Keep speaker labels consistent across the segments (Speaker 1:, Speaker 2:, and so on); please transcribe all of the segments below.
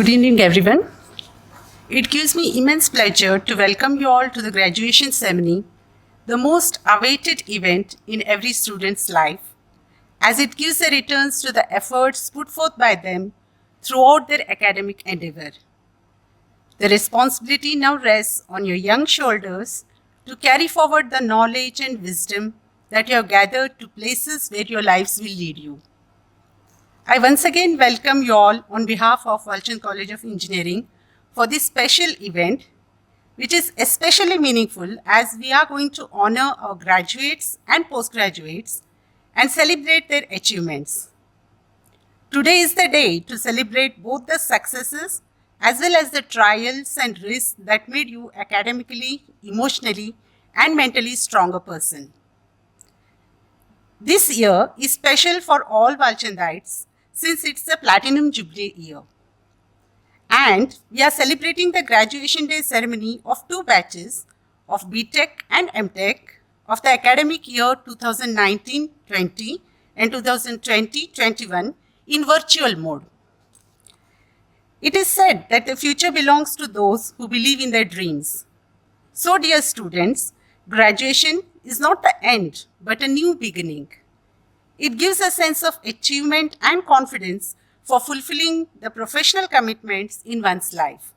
Speaker 1: Good evening, everyone. It gives me immense pleasure to welcome you all to the graduation ceremony, the most awaited event in every student's life, as it gives a returns to the efforts put forth by them throughout their academic endeavor. The responsibility now rests on your young shoulders to carry forward the knowledge and wisdom that you have gathered to places where your lives will lead you. I once again welcome you all on behalf of Walchand College of Engineering for this special event, which is especially meaningful as we are going to honor our graduates and postgraduates and celebrate their achievements. Today is the day to celebrate both the successes as well as the trials and risks that made you academically, emotionally, and mentally stronger person. This year is special for all Walchandites since it's the Platinum Jubilee year. And we are celebrating the graduation day ceremony of two batches of BTech and MTech of the academic year 2019-20 and 2020-21 in virtual mode. It is said that the future belongs to those who believe in their dreams. So, dear students, graduation is not the end but a new beginning. It gives a sense of achievement and confidence for fulfilling the professional commitments in one's life.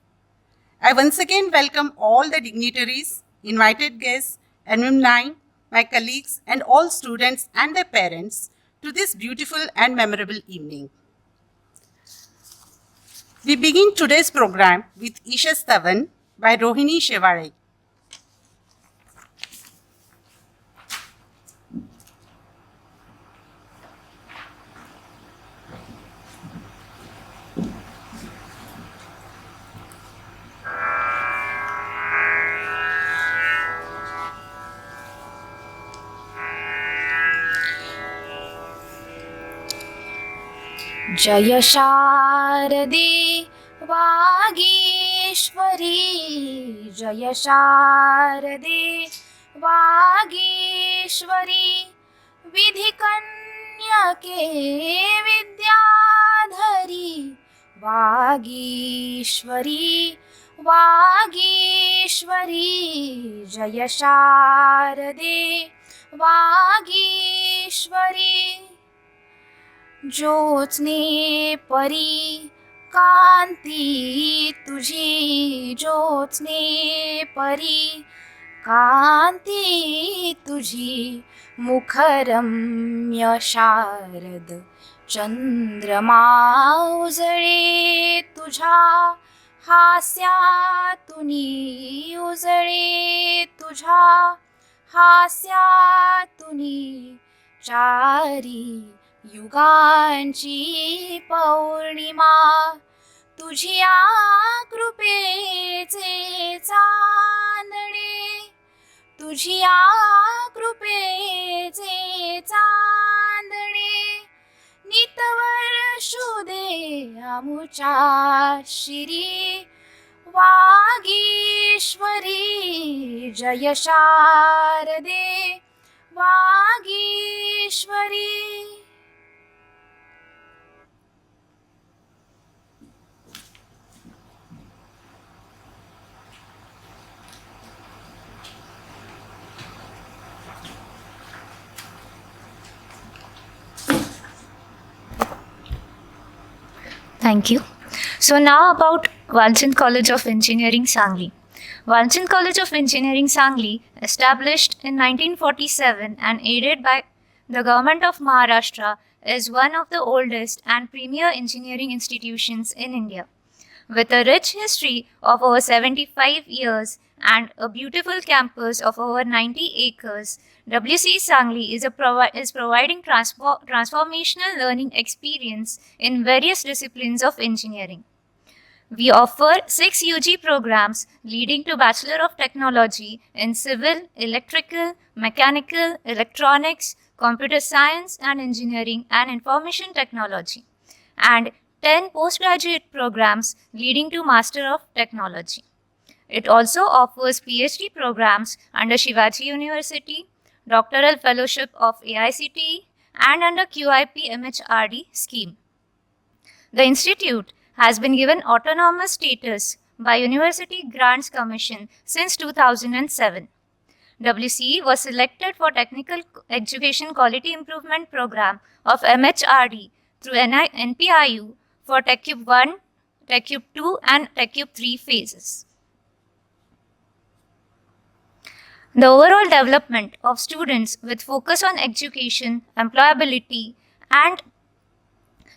Speaker 1: I once again welcome all the dignitaries, invited guests, alumni, my colleagues, and all students and their parents to this beautiful and memorable evening. We begin today's program with Isha Stavan by Rohini Shevare.
Speaker 2: जय शारदे वागीश्वरी जय शारदे वागीश्वरी विधिकन्यके विद्याधरी वागीश्वरी वागीश्वरी जय शारदे वागीश्वरी ज्योत्स्ने परी कांती तुझी ज्योत्स्ने परी कांती तुझी मुखरम्य शारद चंद्रमा उजळे तुझा हास्यातुनी उजळे तुझा हास्यातुनी चारी युगांची पौर्णिमा तुझिया कृपेचे चांदणे तुझिया कृपेचे चांदणे नितवर्षु दे आमुच्या शिरी वागीश्वरी जय शारदे Vagishwari.
Speaker 3: Thank you. So now about Walchand College of Engineering, Sangli. Walchand College of Engineering, Sangli, established in 1947 and aided by the government of Maharashtra, is one of the oldest and premier engineering institutions in India. With a rich history of over 75 years and a beautiful campus of over 90 acres, WC Sangli is providing transformational learning experience in various disciplines of engineering. We offer 6 UG programs leading to Bachelor of Technology in Civil, Electrical, Mechanical, Electronics, Computer Science and Engineering and Information Technology, and 10 postgraduate programs leading to Master of Technology. It also offers PhD programs under Shivaji University, Doctoral Fellowship of AICTE, and under QIP MHRD scheme. The institute has been given autonomous status by University Grants Commission since 2007. WCE was selected for Technical Education Quality Improvement Program of MHRD through NPIU for TechCube 1, TechCube 2 and TechCube 3 phases. The overall development of students with focus on education, employability, and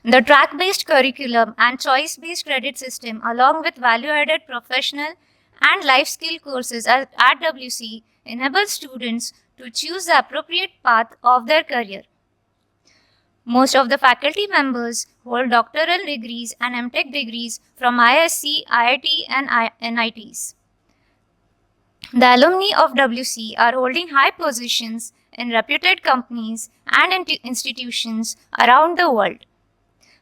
Speaker 3: the track-based curriculum and choice-based credit system, along with value-added professional and life skill courses at WCE, enables students to choose the appropriate path of their career. Most of the faculty members hold doctoral degrees and MTech degrees from ISC, IIT, and NITs. The alumni of WCE are holding high positions in reputed companies and institutions around the world.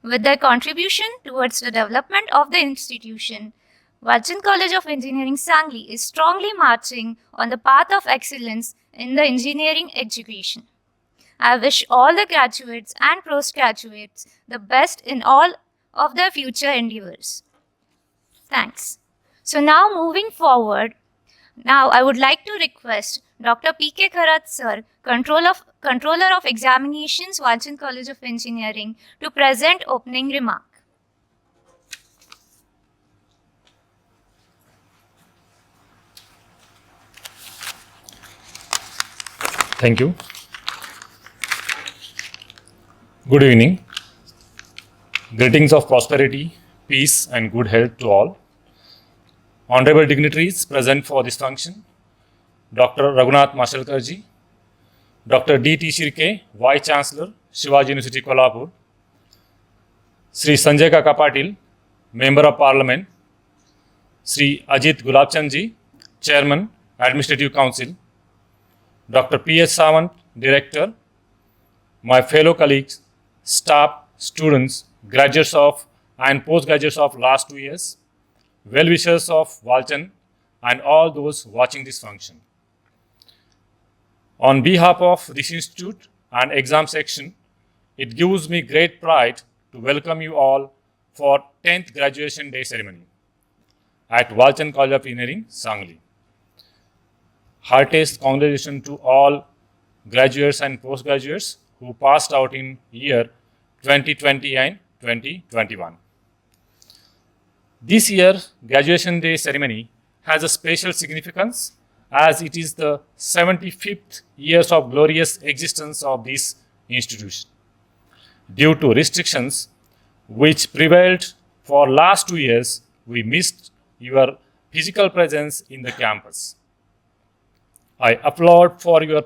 Speaker 3: With their contribution towards the development of the institution, Walchand College of Engineering Sangli is strongly marching on the path of excellence in the engineering education. I wish all the graduates and postgraduates the best in all of their future endeavors. Thanks. So now moving forward, now I would like to request Dr. P.K. Kharat Sir, Controller of Examinations, Walchand College of Engineering, to present opening remark.
Speaker 4: Thank you. Good evening. Greetings of prosperity, peace and good health to all. Honorable dignitaries present for this function, Dr. Raghunath Mashalkarji, Dr. D.T. Shirke, Vice Chancellor, Shivaji University, Kolhapur, Sri Sanjay Kaka Patil, Member of Parliament, Sri Ajit Gulabchandji, Chairman, Administrative Council, Dr. P.S. Sawant, Director, my fellow colleagues, staff, students, graduates of and postgraduates of last 2 years, well-wishers of Walchand and all those watching this function. On behalf of this institute and exam section, it gives me great pride to welcome you all for 10th graduation day ceremony at Walchand College of Engineering, Sangli. Heartiest congratulations to all graduates and postgraduates who passed out in year 2020 and 2021. This year's graduation day ceremony has a special significance as it is the 75th years of glorious existence of this institution. Due to restrictions which prevailed for last 2 years, we missed your physical presence in the campus. I applaud for your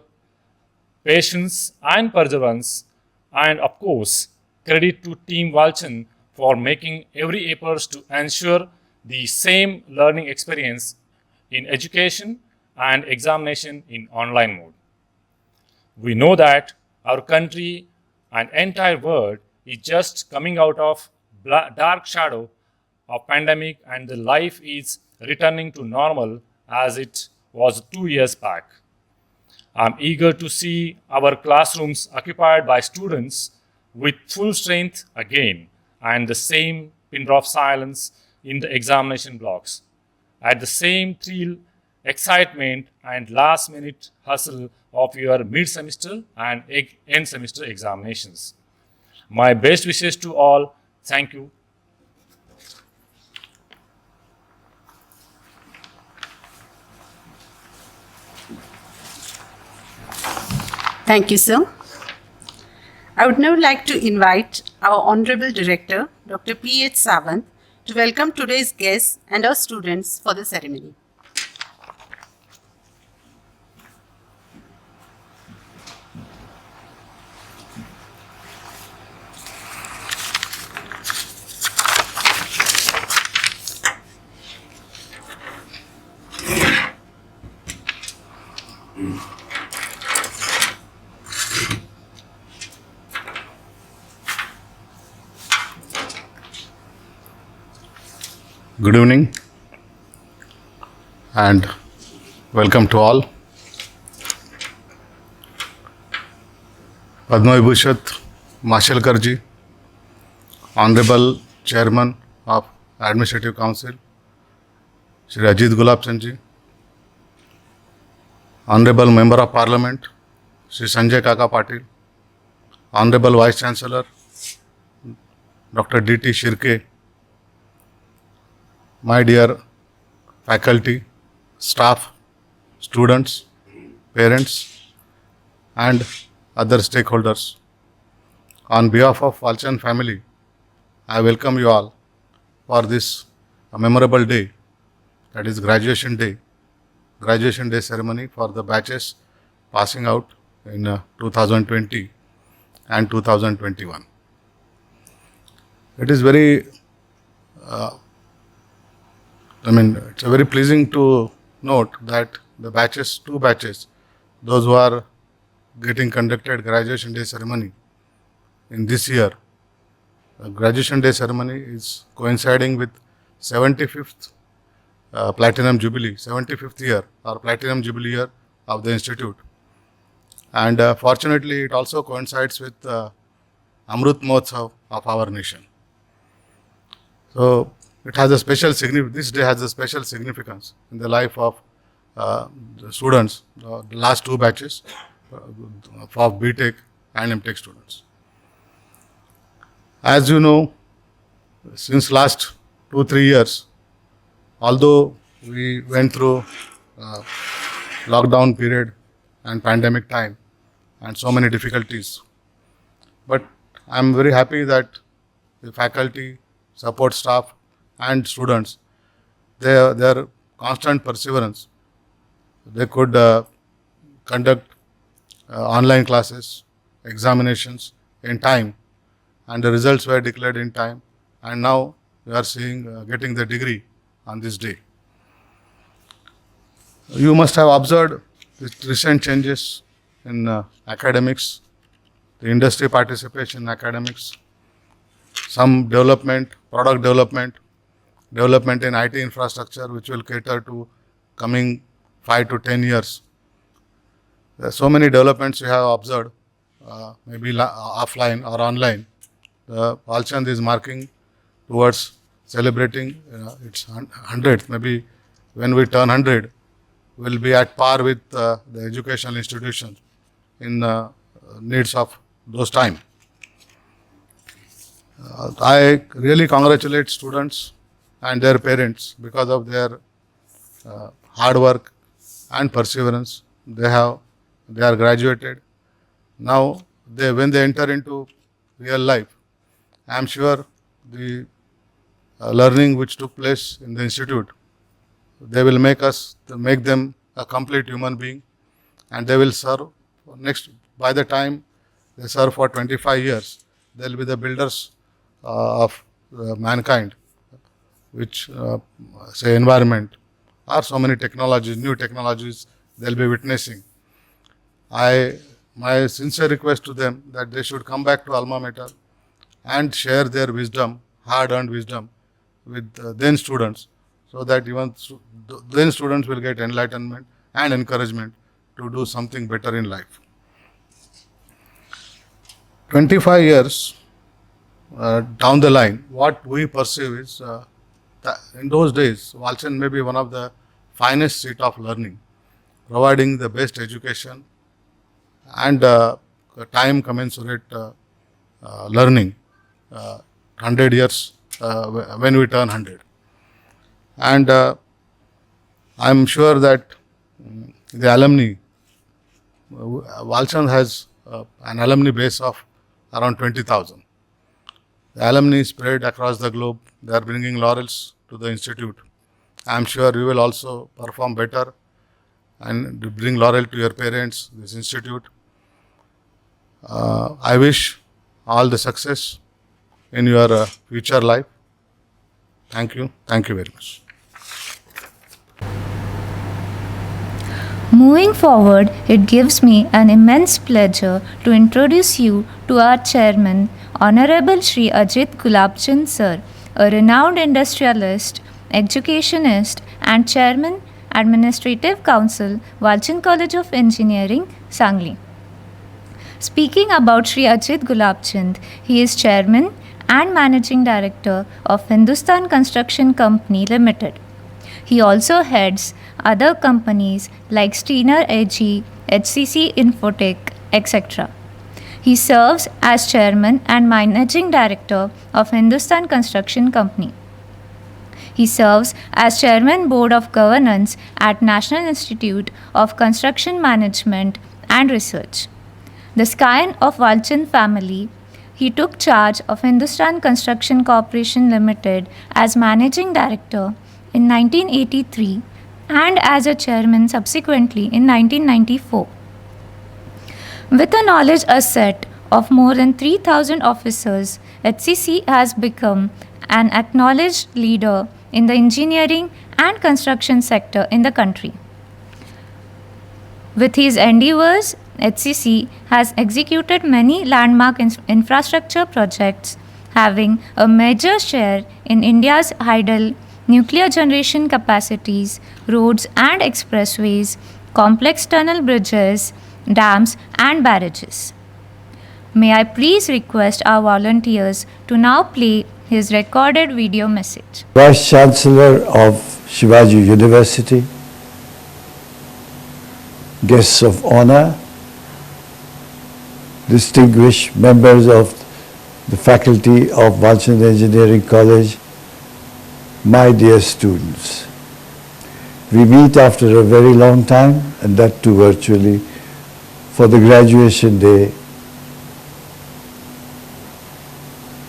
Speaker 4: patience and perseverance, and of course, credit to Team Walchand for making every effort to ensure the same learning experience in education and examination in online mode. We know that our country and entire world is just coming out of dark shadow of pandemic and the life is returning to normal as it was 2 years back. I'm eager to see our classrooms occupied by students with full strength again and the same pin drop silence in the examination blocks. At the same thrill, excitement and last minute hustle of your mid-semester and end semester examinations. My best wishes to all. Thank you.
Speaker 1: Thank you, sir. I would now like to invite our Honorable Director, Dr. P.H. Sawant, to welcome today's guests and our students for the ceremony.
Speaker 5: Good evening and welcome to all. Padma Vibhushan Mashalkarji, Honorable Chairman of Administrative Council, Shri Ajit Gulabchand ji, Honorable Member of Parliament, Shri Sanjay Kaka Patil, Honorable Vice Chancellor, Dr. D.T. Shirke, my dear faculty, staff, students, parents, and other stakeholders. On behalf of Walchand family, I welcome you all for this memorable day, that is graduation day ceremony for the batches passing out in 2020 and 2021. It is very, it's very pleasing to note that the batches, two batches, those who are getting conducted graduation day ceremony in this year, the graduation day ceremony is coinciding with 75th Platinum Jubilee, 75th year or Platinum Jubilee year of the Institute. And fortunately, it also coincides with Amrut Mahotsav of our nation. So it has a special significance. This day has a special significance in the life of the students, the last two batches for BTech and MTech students. As you know, since last 2-3 years, although we went through lockdown period and pandemic time and so many difficulties, but I am very happy that the faculty, support staff and students, their constant perseverance, they could conduct online classes, examinations in time, and the results were declared in time, and now we are seeing getting the degree on this day. You must have observed the recent changes in academics, the industry participation in academics, some development, product development in IT infrastructure which will cater to coming 5 to 10 years. There are so many developments we have observed, maybe offline or online. Walchand is marking towards celebrating its 100th. Maybe when we turn 100, we'll be at par with the educational institutions in needs of those time. I really congratulate students and their parents because of their hard work and perseverance. They are graduated. Now, when they enter into real life, I am sure the learning which took place in the institute, they will make them a complete human being, and they will serve by the time they serve for 25 years, they will be the builders of mankind, which say environment or so many technologies, new technologies they will be witnessing. My sincere request to them that they should come back to alma mater and share their wisdom, hard-earned wisdom, with then students, so that even then students will get enlightenment and encouragement to do something better in life. 25 years down the line, what we perceive is that in those days, Walchand may be one of the finest seat of learning, providing the best education and time commensurate learning. 100 years when we turn 100. And I am sure that the alumni, Walchand has an alumni base of around 20,000. The alumni spread across the globe. They are bringing laurels to the institute. I am sure you will also perform better and bring laurel to your parents, this institute. I wish all the success in your future life. Thank you. Thank you very much.
Speaker 3: Moving forward, it gives me an immense pleasure to introduce you to our chairman, Honorable Shri Ajit Gulabchand Sir, a renowned industrialist, educationist and chairman, Administrative Council, Walchand College of Engineering, Sangli. Speaking about Shri Ajit Gulabchand, he is chairman and Managing Director of Hindustan Construction Company Limited. He also heads other companies like Steiner AG, HCC Infotech, etc. He serves as Chairman and Managing Director of Hindustan Construction Company. He serves as Chairman Board of Governance at National Institute of Construction Management and Research. The scion of Walchand family, he took charge of Hindustan Construction Corporation Limited as Managing Director in 1983 and as a chairman subsequently in 1994. With a knowledge asset of more than 3,000 officers, HCC has become an acknowledged leader in the engineering and construction sector in the country. With his endeavors, HCC has executed many landmark infrastructure projects, having a major share in India's hydel, nuclear generation capacities, roads and expressways, complex tunnel bridges, dams and barrages. May I please request our volunteers to now play his recorded video message.
Speaker 6: Vice Chancellor of Shivaji University, guests of honor, distinguished members of the faculty of Walchand Engineering College, my dear students. We meet after a very long time, and that too virtually, for the graduation day.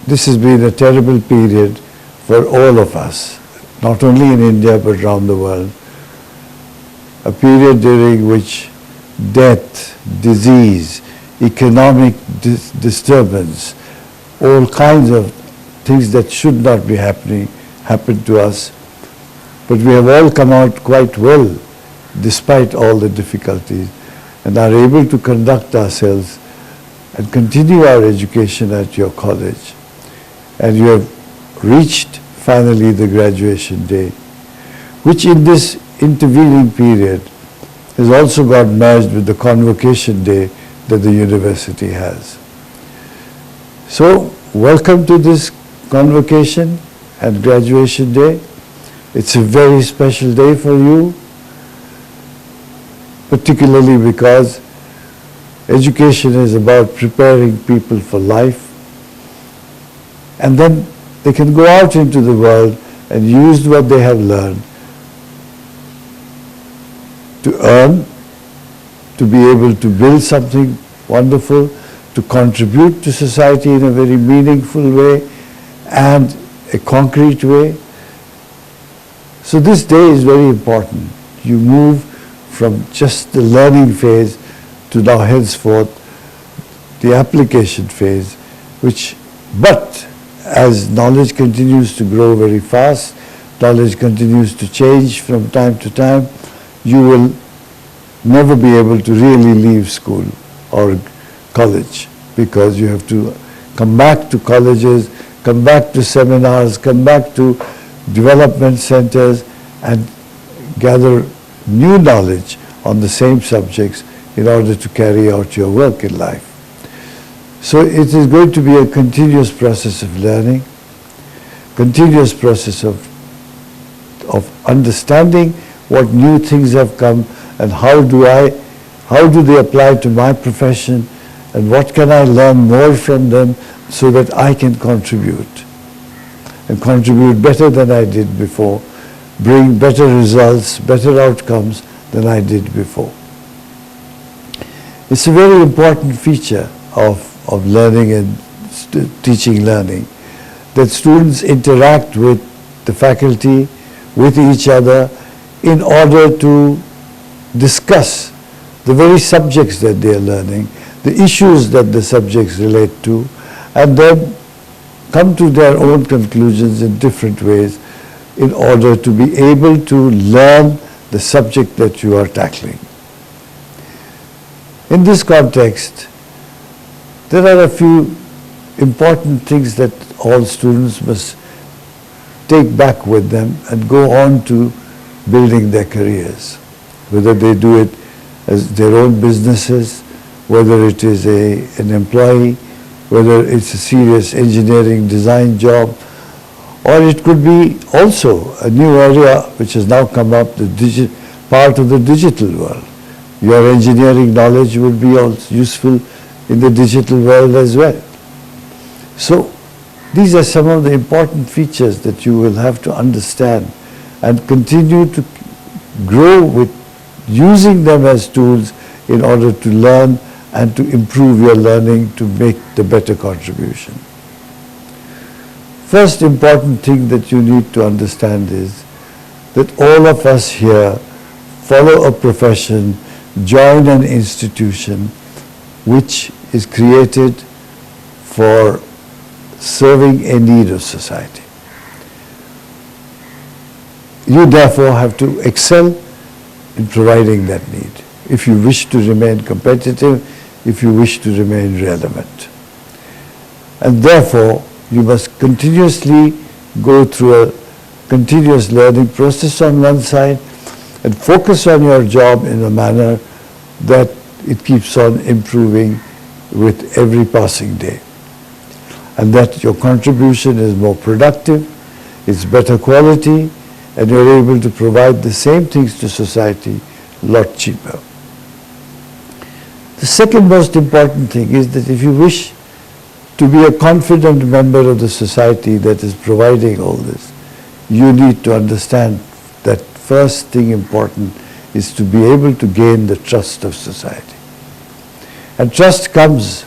Speaker 6: This has been a terrible period for all of us, not only in India but around the world. A period during which death, disease, economic disturbance, all kinds of things that should not be happened to us. But we have all come out quite well despite all the difficulties and are able to conduct ourselves and continue our education at your college. And you have reached finally the graduation day, which in this intervening period has also got merged with the convocation day that the university has. So, welcome to this convocation and graduation day. It's a very special day for you, particularly because education is about preparing people for life, and then they can go out into the world and use what they have learned to earn, to be able to build something wonderful, to contribute to society in a very meaningful way and a concrete way. So this day is very important. You move from just the learning phase to now henceforth the application phase, but as knowledge continues to grow very fast, knowledge continues to change from time to time, you will never be able to really leave school or college, because you have to come back to colleges, come back to seminars, come back to development centers and gather new knowledge on the same subjects in order to carry out your work in life. So it is going to be a continuous process of learning, continuous process of understanding what new things have come and how do they apply to my profession, and what can I learn more from them so that I can contribute and contribute better than I did before, bring better results, better outcomes than I did before. It's a very important feature of learning and teaching learning, that students interact with the faculty, with each other, in order to discuss the very subjects that they are learning, the issues that the subjects relate to, and then come to their own conclusions in different ways in order to be able to learn the subject that you are tackling. In this context, there are a few important things that all students must take back with them and go on to building their careers, whether they do it as their own businesses, whether it is an employee whether it's a serious engineering design job, or it could be also a new area which has now come up, the part of the digital world. Your engineering knowledge would be also useful in the digital world as well. So these are some of the important features that you will have to understand and continue to grow with using them as tools in order to learn and to improve your learning to make the better contribution. First important thing that you need to understand is that all of us here follow a profession, join an institution which is created for serving a need of society. You therefore have to excel in providing that need if you wish to remain competitive, if you wish to remain relevant. And therefore, you must continuously go through a continuous learning process on one side and focus on your job in a manner that it keeps on improving with every passing day. And that your contribution is more productive, it's better quality, and you're able to provide the same things to society a lot cheaper. The second most important thing is that if you wish to be a confident member of the society that is providing all this, you need to understand that first thing important is to be able to gain the trust of society. And trust comes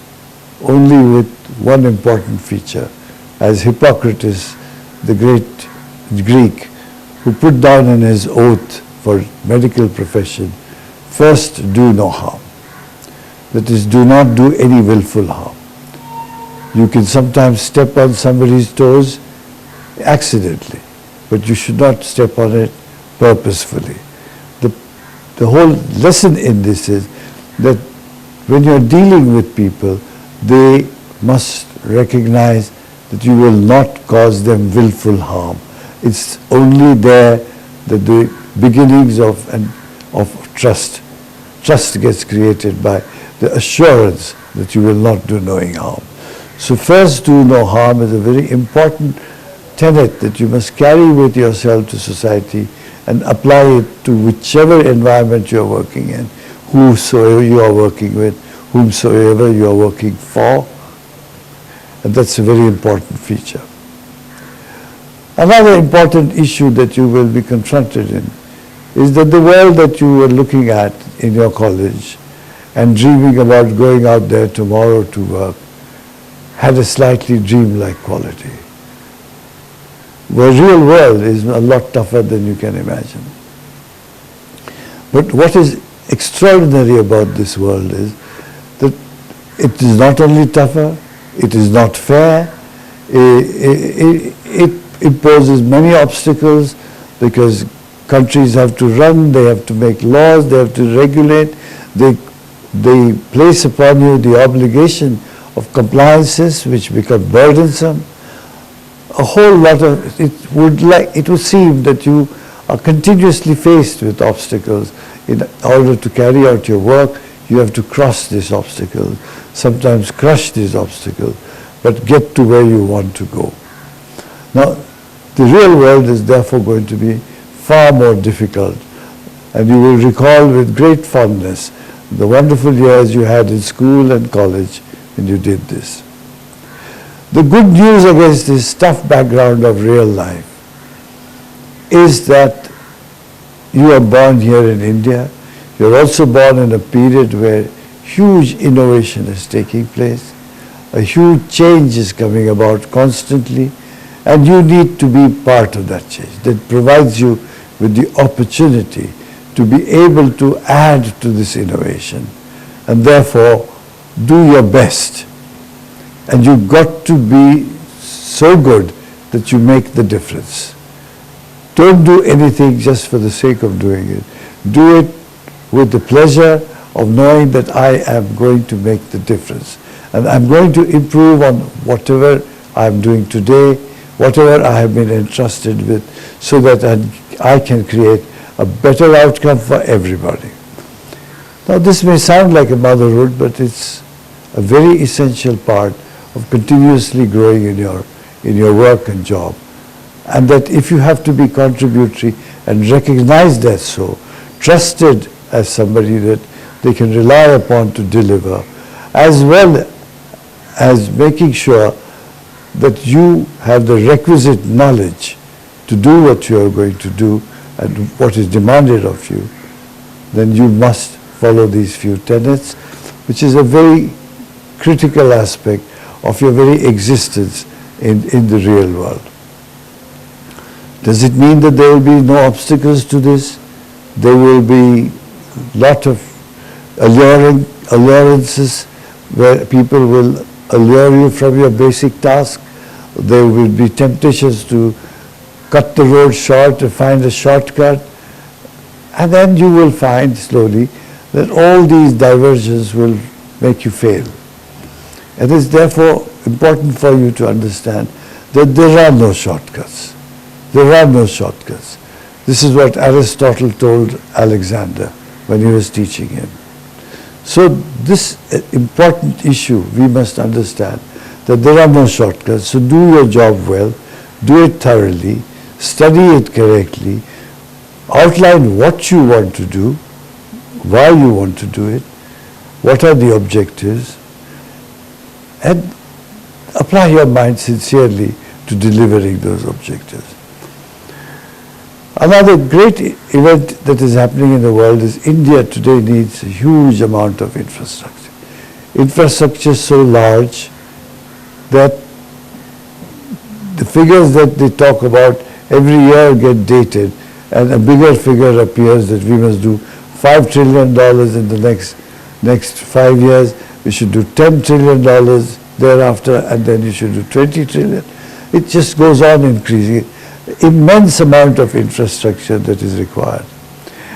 Speaker 6: only with one important feature, as Hippocrates, the great Greek, who put down in his oath for medical profession, first do no harm. That is, do not do any willful harm. You can sometimes step on somebody's toes accidentally, but you should not step on it purposefully. The whole lesson in this is that when you're dealing with people, they must recognize that you will not cause them willful harm. It's only there that the beginnings of trust gets created by the assurance that you will not do knowing harm. So first do no harm is a very important tenet that you must carry with yourself to society and apply it to whichever environment you are working in, whosoever you are working with, whomsoever you are working for. And that's a very important feature. Another important issue that you will be confronted in is that the world that you are looking at in your college and dreaming about going out there tomorrow to work had a slightly dreamlike quality. The real world is a lot tougher than you can imagine. But what is extraordinary about this world is that it is not only tougher, it is not fair, it poses many obstacles because countries have to run, they have to make laws, they have to regulate, they place upon you the obligation of compliances which become burdensome. A whole lot of, it would seem that you are continuously faced with obstacles. In order to carry out your work, you have to cross these obstacles, sometimes crush these obstacles, but get to where you want to go. Now, the real world is therefore going to be far more difficult, and you will recall with great fondness the wonderful years you had in school and college when you did this. The good news against this tough background of real life is that you are born here in India. You're also born in a period where huge innovation is taking place. A huge change is coming about constantly, and you need to be part of that change. That provides you with the opportunity to be able to add to this innovation, and therefore do your best. And you've got to be so good that you make the difference. Don't do anything just for the sake of doing it. Do it with the pleasure of knowing that I am going to make the difference. And I'm going to improve on whatever I'm doing today, whatever I have been entrusted with, so that I can create a better outcome for everybody. Now this may sound like a motherhood, but it's a very essential part of continuously growing in your work and job. And that if you have to be contributory and recognized as so, trusted as somebody that they can rely upon to deliver, as well as making sure that you have the requisite knowledge to do what you are going to do and what is demanded of you, then you must follow these few tenets, which is a very critical aspect of your very existence in the real world. Does it mean that there will be no obstacles to this? There will be lot of allurances where people will allure you from your basic task. There will be temptations to cut the road short and find a shortcut. And then you will find slowly that all these diversions will make you fail. It is therefore important for you to understand that there are no shortcuts. There are no shortcuts. This is what Aristotle told Alexander when he was teaching him. So this important issue we must understand, that there are no shortcuts. So do your job well, do it thoroughly, study it correctly, outline what you want to do, why you want to do it, what are the objectives, and apply your mind sincerely to delivering those objectives. Another great event that is happening in the world is India today needs a huge amount of infrastructure. Infrastructure is so large that the figures that they talk about every year get dated, and a bigger figure appears that we must do $5 trillion in the next 5 years. We should do $10 trillion thereafter, and then you should do 20 trillion. It just goes on increasing. Immense amount of infrastructure that is required.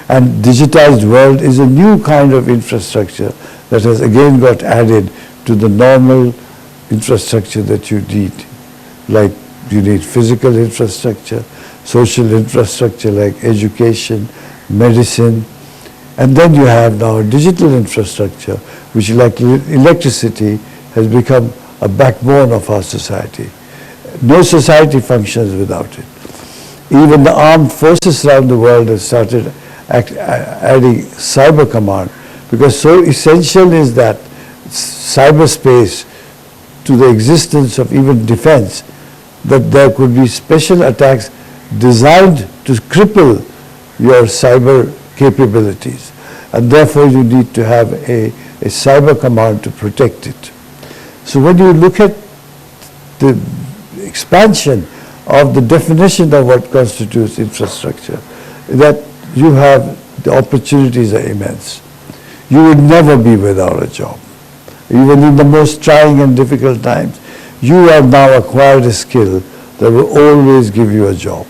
Speaker 6: And digitized world is a new kind of infrastructure that has again got added to the normal infrastructure that you need. Like you need physical infrastructure, social infrastructure like education, medicine, and then you have now digital infrastructure, which like electricity has become a backbone of our society. No society functions without it. Even the armed forces around the world have started adding cyber command, because so essential is that cyberspace to the existence of even defense, that there could be special attacks designed to cripple your cyber capabilities. And therefore you need to have a cyber command to protect it. So when you look at the expansion of the definition of what constitutes infrastructure, that you have, the opportunities are immense. You would never be without a job. Even in the most trying and difficult times, you have now acquired a skill that will always give you a job.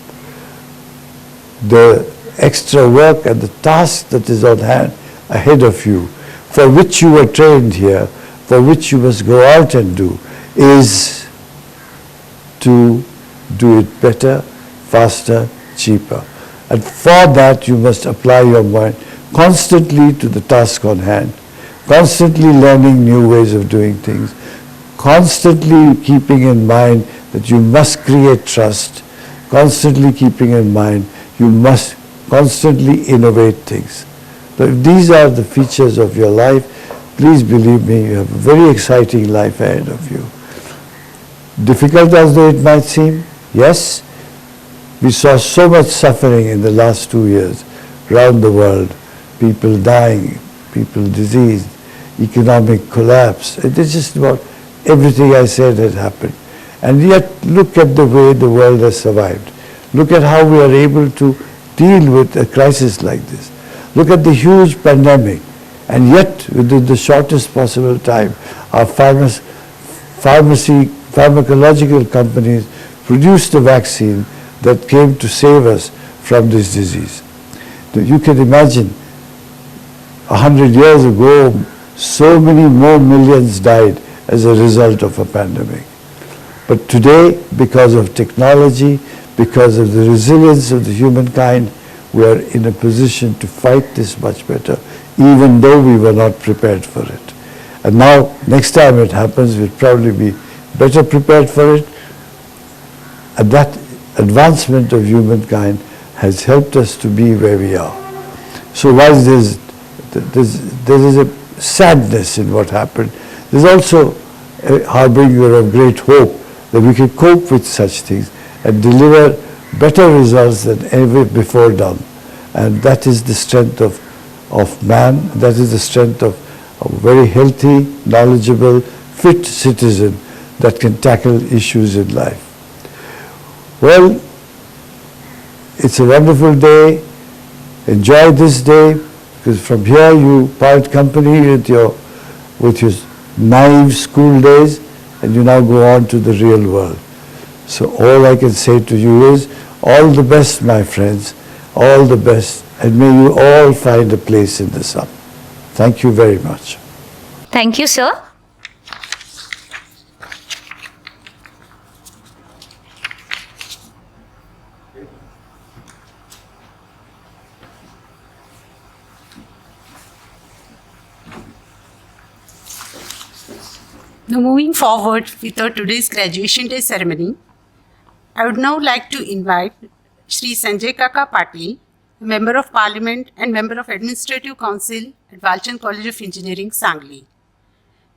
Speaker 6: The extra work and the task that is on hand ahead of you, for which you were trained here, for which you must go out and do, is to do it better, faster, cheaper. And for that you must apply your mind constantly to the task on hand, constantly learning new ways of doing things, constantly keeping in mind that you must create trust, constantly keeping in mind you must constantly innovate things. So if these are the features of your life, please believe me, you have a very exciting life ahead of you. Difficult as though it might seem, yes, we saw so much suffering in the last 2 years around the world, people dying, people diseased, economic collapse. It is just about everything I said had happened. And yet look at the way the world has survived. Look at how we are able to deal with a crisis like this. Look at the huge pandemic, and yet within the shortest possible time, our pharmacological companies produced a vaccine that came to save us from this disease. You can imagine 100 years ago, so many more millions died as a result of a pandemic. But today, because of technology, because of the resilience of the humankind, we are in a position to fight this much better, even though we were not prepared for it. And now, next time it happens, we'll probably be better prepared for it. And that advancement of humankind has helped us to be where we are. So while there is a sadness in what happened, there's also a harbinger of great hope that we can cope with such things and deliver better results than ever before done. And that is the strength of man, that is the strength of a very healthy, knowledgeable, fit citizen that can tackle issues in life. Well, it's a wonderful day. Enjoy this day, because from here you part company with your naive school days, and you now go on to the real world. So all I can say to you is, all the best, my friends, all the best, and may you all find a place in the sun. Thank you very much.
Speaker 3: Thank you, sir.
Speaker 1: Now, moving forward with our today's graduation day ceremony, I would now like to invite Shri Sanjay Kaka Patil, a Member of Parliament and Member of Administrative Council at Walchand College of Engineering, Sangli.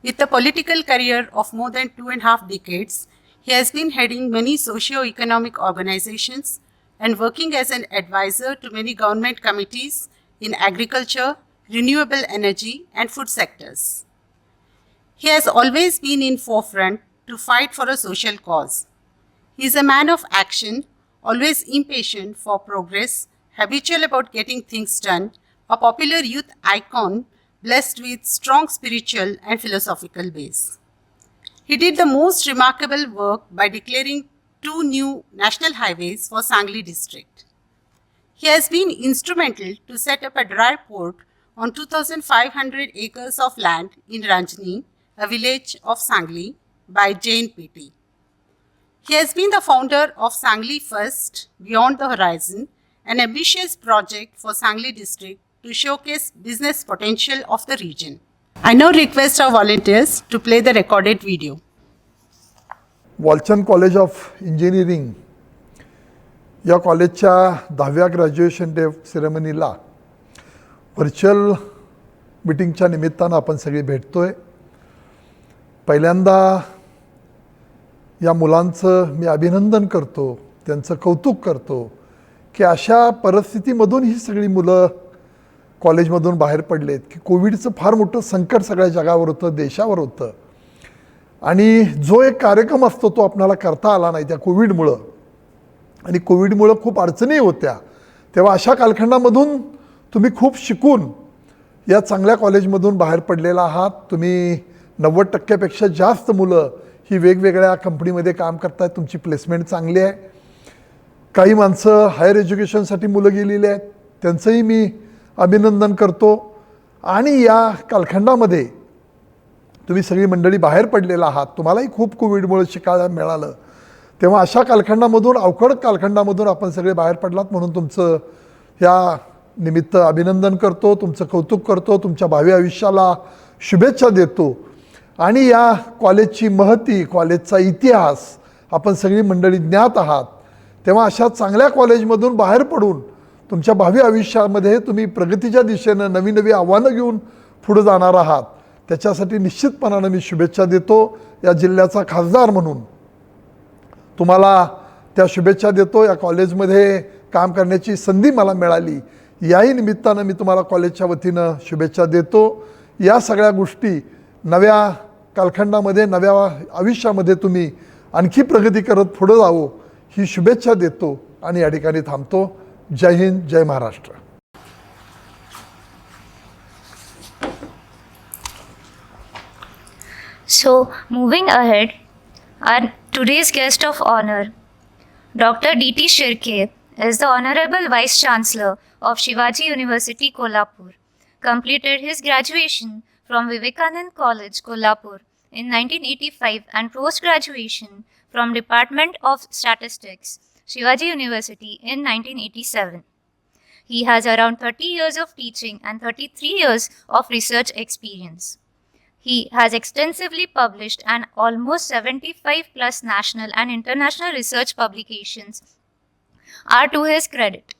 Speaker 1: With a political career of more than 2.5 decades, he has been heading many socio-economic organizations and working as an advisor to many government committees in agriculture, renewable energy, and food sectors. He has always been in forefront to fight for a social cause. He is a man of action, always impatient for progress, habitual about getting things done, a popular youth icon blessed with strong spiritual and philosophical base. He did the most remarkable work by declaring 2 new national highways for Sangli district. He has been instrumental to set up a dry port on 2,500 acres of land in Ranjani, a village of Sangli, by Jain PT. He has been the founder of Sangli First, Beyond the Horizon, an ambitious project for Sangli district to showcase business potential of the region. I now request our volunteers to play the recorded video.
Speaker 7: Walchand college of engineering या कॉलेजच्या 10व्या graduation day सेरेमनीला virtual मिटिंगच्या निमित्तानं आपण सगळी भेटतोय. पहिल्यांदा या मुलांचं मी अभिनंदन करतो, त्यांचं कौतुक करतो की अशा परिस्थितीमधून ही सगळी मुलं कॉलेजमधून बाहेर पडलेत की कोविडचं फार मोठं संकट सगळ्या जगावर होतं, देशावर होतं, आणि जो एक कार्यक्रम असतो तो आपल्याला करता आला नाही त्या कोविडमुळं, आणि कोविडमुळं खूप अडचणी होत्या. तेव्हा अशा कालखंडामधून तुम्ही खूप शिकून या चांगल्या कॉलेजमधून बाहेर पडलेला आहात. तुम्ही 90% जास्त मुलं ही वेगवेगळ्या कंपनीमध्ये काम करतायत, तुमची प्लेसमेंट चांगली आहे. काही माणसं हायर एज्युकेशनसाठी मुलं गेलेली आहेत, त्यांचंही मी अभिनंदन करतो. आणि या कालखंडामध्ये तुम्ही सगळी मंडळी बाहेर पडलेला आहात, तुम्हालाही खूप कोविडमुळे शिकायला मिळालं. तेव्हा अशा कालखंडामधून, अवघड कालखंडामधून आपण सगळे बाहेर पडलात, म्हणून तुमचं या निमित्त अभिनंदन करतो, तुमचं कौतुक करतो, तुमच्या भावी आयुष्याला शुभेच्छा देतो. आणि या कॉलेजची महती, कॉलेजचा इतिहास आपण सगळी मंडळी ज्ञात आहात. तेव्हा अशा चांगल्या कॉलेजमधून बाहेर पडून तुमच्या भावी आयुष्यामध्ये तुम्ही प्रगतीच्या दिशेनं नवी नवी आव्हानं घेऊन पुढे जाणार आहात. त्याच्यासाठी निश्चितपणानं मी शुभेच्छा देतो. या जिल्ह्याचा खासदार म्हणून तुम्हाला त्या शुभेच्छा देतो. या कॉलेजमध्ये काम करण्याची संधी मला मिळाली, याही निमित्तानं मी तुम्हाला कॉलेजच्या वतीनं शुभेच्छा देतो. या सगळ्या गोष्टी नव्या कालखंडामध्ये, नव्या आयुष्यामध्ये तुम्ही आणखी प्रगती करत पुढे जावो ही शुभेच्छा देतो आणि या ठिकाणी थांबतो. जय हिंद, जय Maharashtra.
Speaker 3: So, moving ahead, our today's guest of honor, Dr. D.T. Shirke, is the Honorable Vice Chancellor of Shivaji University, Kolhapur. Completed his graduation from Vivekanand College, Kolhapur in 1985 and post-graduation from Department of Statistics, Shivaji University in 1987. He has around 30 years of teaching and 33 years of research experience. He has extensively published and almost 75 plus national and international research publications are to his credit.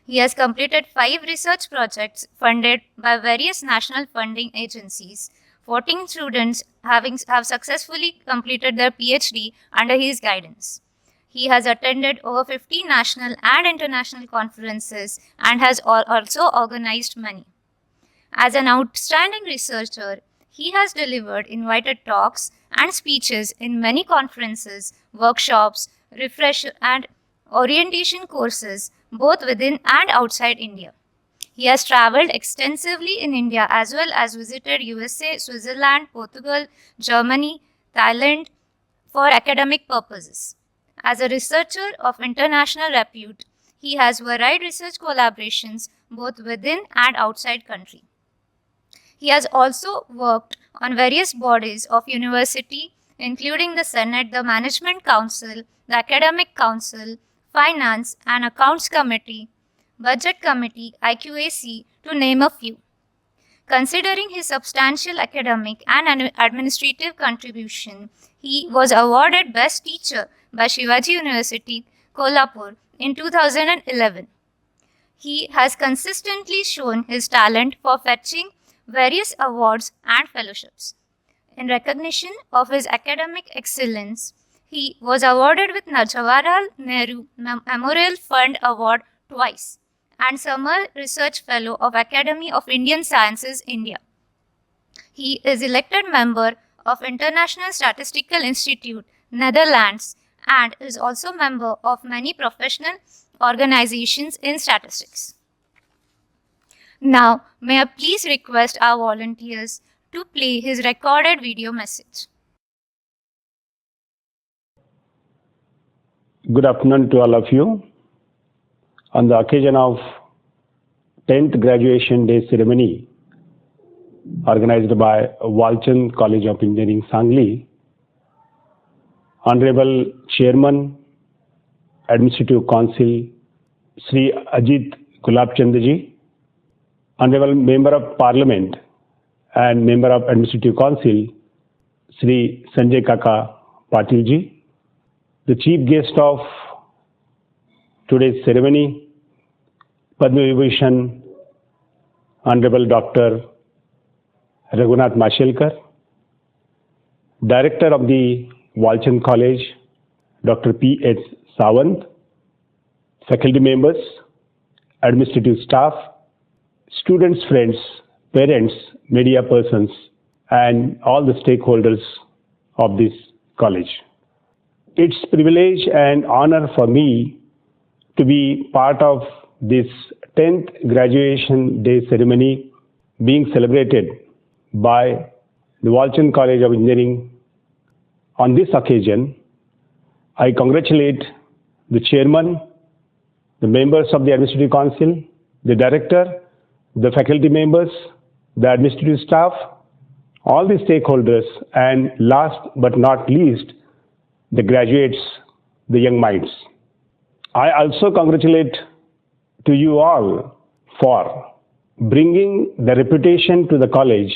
Speaker 3: He has completed 5 research projects funded by various national funding agencies. 14 students have successfully completed their PhD under his guidance. He has attended over 50 national and international conferences and has also organized many. As an outstanding researcher, he has delivered invited talks and speeches in many conferences, workshops, refresh and orientation courses both within and outside India. He has traveled extensively in India as well as visited USA, Switzerland, Portugal, Germany, Thailand for academic purposes. As a researcher of international repute, he has varied research collaborations both within and outside country. He has also worked on various bodies of university, including the Senate, the Management Council, the Academic Council, Finance and Accounts Committee, Budget Committee, IQAC, to name a few. Considering his substantial academic and administrative contribution, he was awarded Best Teacher by Shivaji University, Kolhapur in 2011. He has consistently shown his talent for fetching various awards and fellowships. In recognition of his academic excellence, he was awarded with Jawaharlal Nehru Memorial Fund Award twice and Summer Research Fellow of Academy of Indian Sciences, India. He is elected member of International Statistical Institute, Netherlands, and is also member of many professional organizations in statistics. Now, may I please request our volunteers to play his recorded video message.
Speaker 8: Good afternoon to all of you. On the occasion of 10th Graduation Day ceremony organized by Walchand College of Engineering, Sangli, Honorable Chairman, Administrative Council, Sri Ajit Gulabchandji, Honorable Member of Parliament and Member of Administrative Council, Sri Sanjay Kaka Patilji, the chief guest of today's ceremony, Padma Vibhushan, Honorable Dr. Raghunath Mashelkar, Director of the Walchand College, Dr. P.H. Sawant, faculty members, administrative staff, students, friends, parents, media persons, and all the stakeholders of this college. It's a privilege and honor for me to be part of this 10th Graduation Day ceremony being celebrated by the Walchand College of Engineering. On this occasion, I congratulate the chairman, the members of the Administrative Council, the director, the faculty members, the administrative staff, all the stakeholders, and last but not least, the graduates, the young minds. I also congratulate to you all for bringing the reputation to the college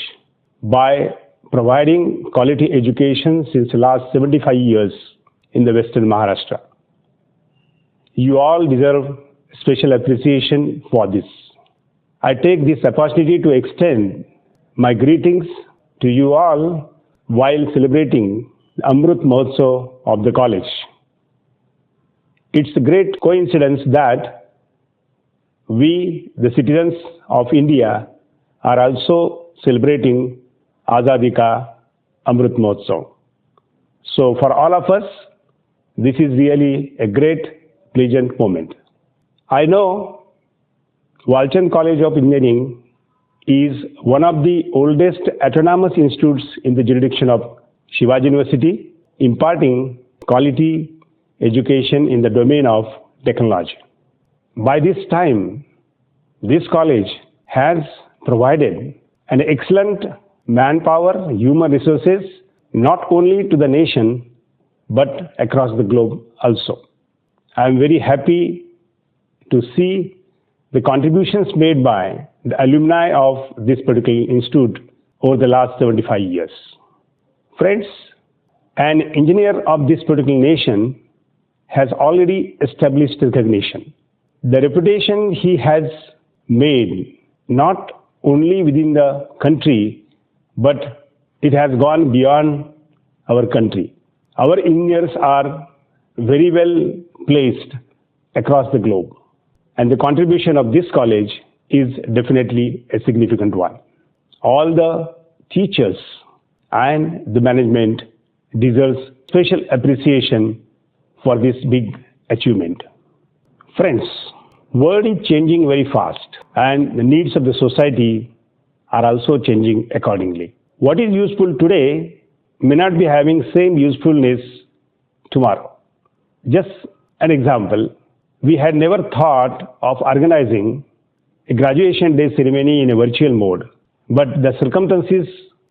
Speaker 8: by providing quality education since the last 75 years in the Western Maharashtra. You all deserve special appreciation for this. I take this opportunity to extend my greetings to you all while celebrating the Amrit Mahotsav of the college. It's a great coincidence that we, the citizens of India, are also celebrating Azadi Ka Amrit Mahotsav. So for all of us, this is really a great, pleasant moment. I know Walchand College of Engineering is one of the oldest autonomous institutes in the jurisdiction of Shivaji University, imparting quality education in the domain of technology. By this time, this college has provided an excellent manpower, human resources, not only to the nation, but across the globe also. I am very happy to see the contributions made by the alumni of this particular institute over the last 75 years. Friends, an engineer of this particular nation has already established recognition. The reputation he has made not only within the country, but it has gone beyond our country. Our engineers are very well placed across the globe, and the contribution of this college is definitely a significant one. All the teachers and the management deserves special appreciation for this big achievement. Friends, world is changing very fast, and the needs of the society are also changing accordingly. What is useful today may not be having same usefulness tomorrow. Just an example, we had never thought of organizing a graduation day ceremony in a virtual mode, but the circumstances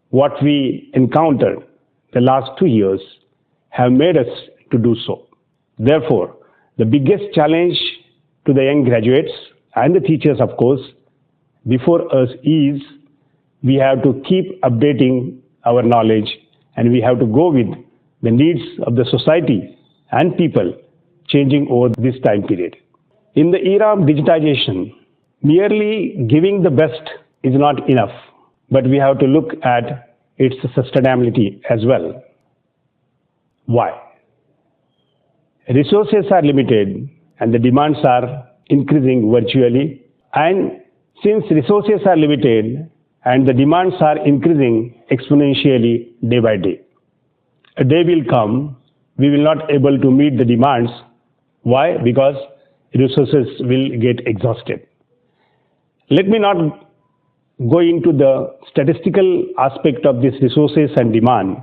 Speaker 8: what we encountered the last 2 years have made us to do so. Therefore, the biggest challenge to the young graduates and the teachers, of course, before us is we have to keep updating our knowledge, and we have to go with the needs of the society and people changing over this time period. In the era of digitization, merely giving the best is not enough, but we have to look at its sustainability as well. Why? Resources are limited and the demands are increasing virtually, and since resources are limited and the demands are increasing exponentially day by day, a day will come we will not able to meet the demands. Why? Because resources will get exhausted. Let me not go into the statistical aspect of this resources and demand,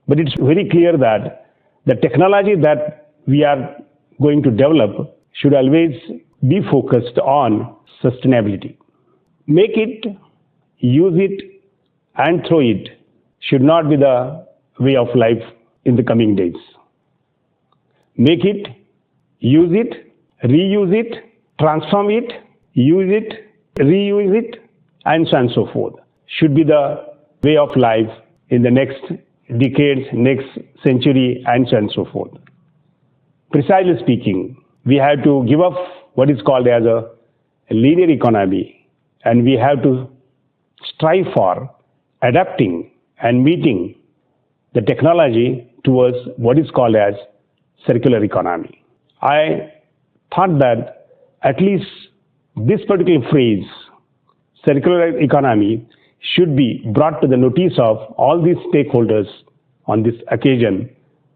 Speaker 8: but it's very clear that the technology that we are going to develop should always be focused on sustainability. Make it, use it, and throw it should not be the way of life in the coming days. Make it, use it, reuse it, transform it, use it, reuse it, and so on and so forth should be the way of life in the next decades, next century, and so on and so forth. Precisely speaking, we have to give up what is called as a linear economy, and we have to strive for adapting and meeting the technology towards what is called as circular economy. I thought that at least this particular phrase, circular economy, should be brought to the notice of all these stakeholders on this occasion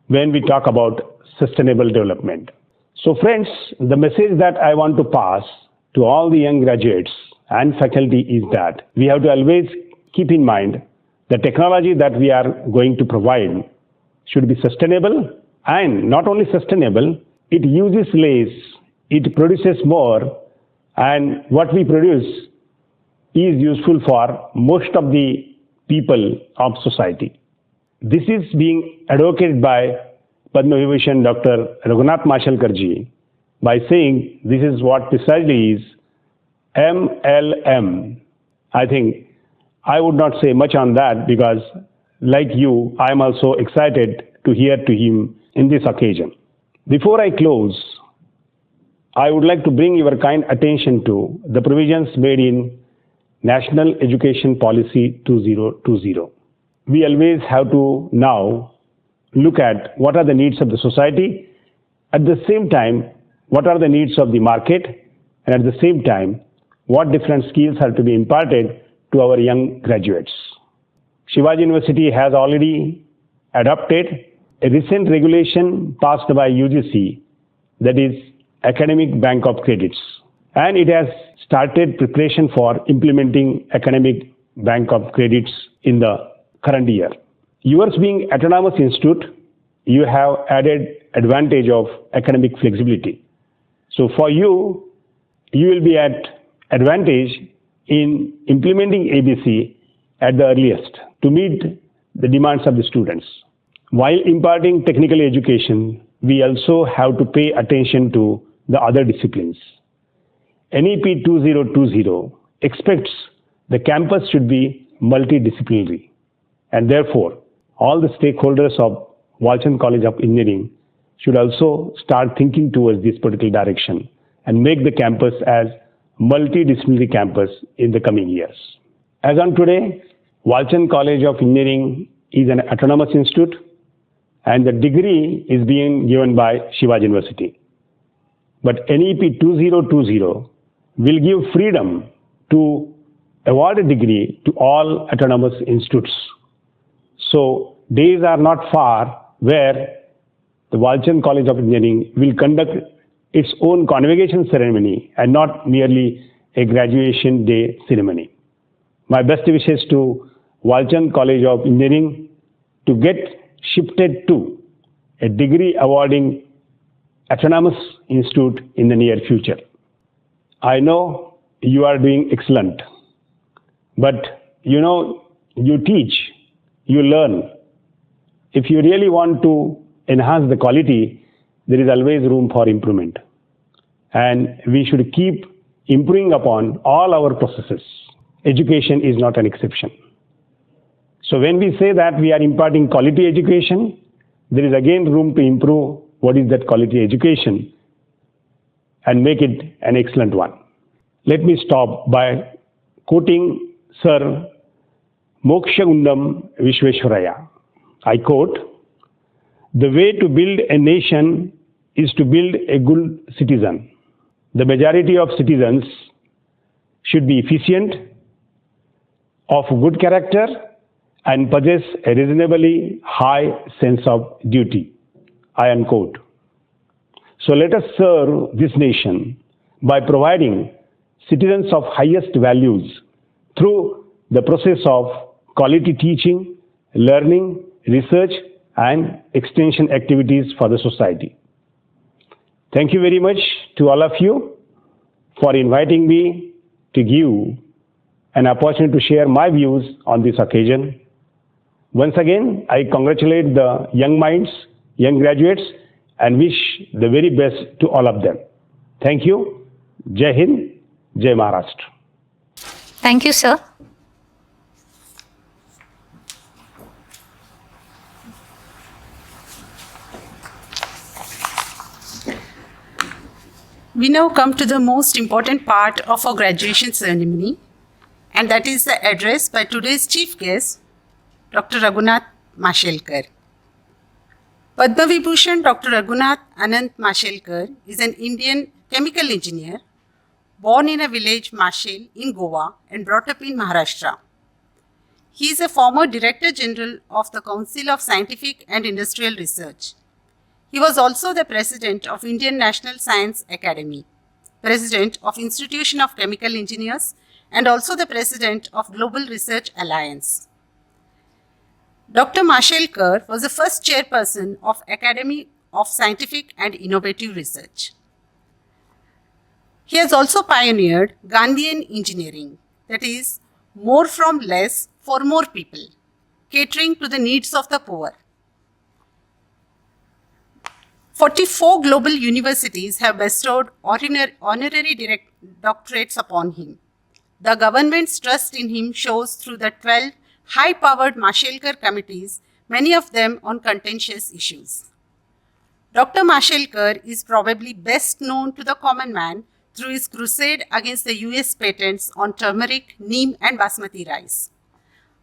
Speaker 8: when we talk about sustainable development. So friends, the message that I want to pass to all the young graduates and faculty is that we have to always keep in mind the technology that we are going to provide should be sustainable, and not only sustainable, it uses less, it produces more, and what we produce is useful for most of the people of society. This is being advocated by Padma Vibhushan Dr. Raghunath Mashelkarji by saying this is what precisely is MLM. I think I would not say much on that because, like you, I am also excited to hear to him in this occasion. Before I close, I would like to bring your kind attention to the provisions made in National Education Policy 2020. We always have to now look at what are the needs of the society, at the same time, what are the needs of the market, and at the same time, what different skills are to be imparted to our young graduates. Shivaji University has already adopted a recent regulation passed by UGC, that is Academic Bank of Credits, and it has started preparation for implementing Academic Bank of Credits in the current year. Yours being autonomous institute, you have added advantage of academic flexibility. So for you, you will be at advantage in implementing ABC at the earliest to meet the demands of the students. While imparting technical education, we also have to pay attention to the other disciplines. NEP 2020 expects the campus should be multidisciplinary. And therefore, all the stakeholders of Walchand College of Engineering should also start thinking towards this particular direction and make the campus as multidisciplinary campus in the coming years. As on today, Walchand College of Engineering is an autonomous institute and the degree is being given by Shivaji University. But NEP 2020 will give freedom to award a degree to all autonomous institutes. So days are not far where the Walchand College of Engineering will conduct its own convocation ceremony and not merely a graduation day ceremony. My best wishes to Walchand College of Engineering to get shifted to a degree awarding autonomous institute in the near future. I know you are doing excellent, but you teach, you learn. If you really want to enhance the quality, there is always room for improvement. And we should keep improving upon all our processes. Education is not an exception. So when we say that we are imparting quality education, there is again room to improve what is that quality education and make it an excellent one. Let me stop by quoting Sir Mokshagundam Vishveshwaraya. I quote, "The way to build a nation is to build a good citizen. The majority of citizens should be efficient, of good character, and possess a reasonably high sense of duty." I unquote. So let us serve this nation by providing citizens of highest values through the process of quality teaching, learning, research, and extension activities for the society. Thank you very much to all of you for inviting me to give an opportunity to share my views on this occasion. Once again, I congratulate the young minds, young graduates, and wish the very best to all of them. Thank you. Jai Hind, Jai Maharashtra.
Speaker 3: Thank you, sir.
Speaker 1: We now come to the most important part of our graduation ceremony, and that is the address by today's chief guest, Dr. Raghunath Mashelkar. Padma Vibhushan Dr. Raghunath Anant Mashelkar is an Indian chemical engineer born in a village Mashel in Goa and brought up in Maharashtra. He is a former Director General of the Council of Scientific and Industrial Research. He was also the President of Indian National Science Academy, President of Institution of Chemical Engineers, and also the President of Global Research Alliance. Dr. Mashelkar was the first chairperson of Academy of Scientific and Innovative Research. He has also pioneered Gandhian engineering, that is, more from less for more people, catering to the needs of the poor. 44 global universities have bestowed honorary doctorates upon him. The government's trust in him shows through the 12 high-powered Mashelkar committees, many of them on contentious issues. Dr. Mashelkar is probably best known to the common man through his crusade against the US patents on turmeric, neem, and basmati rice.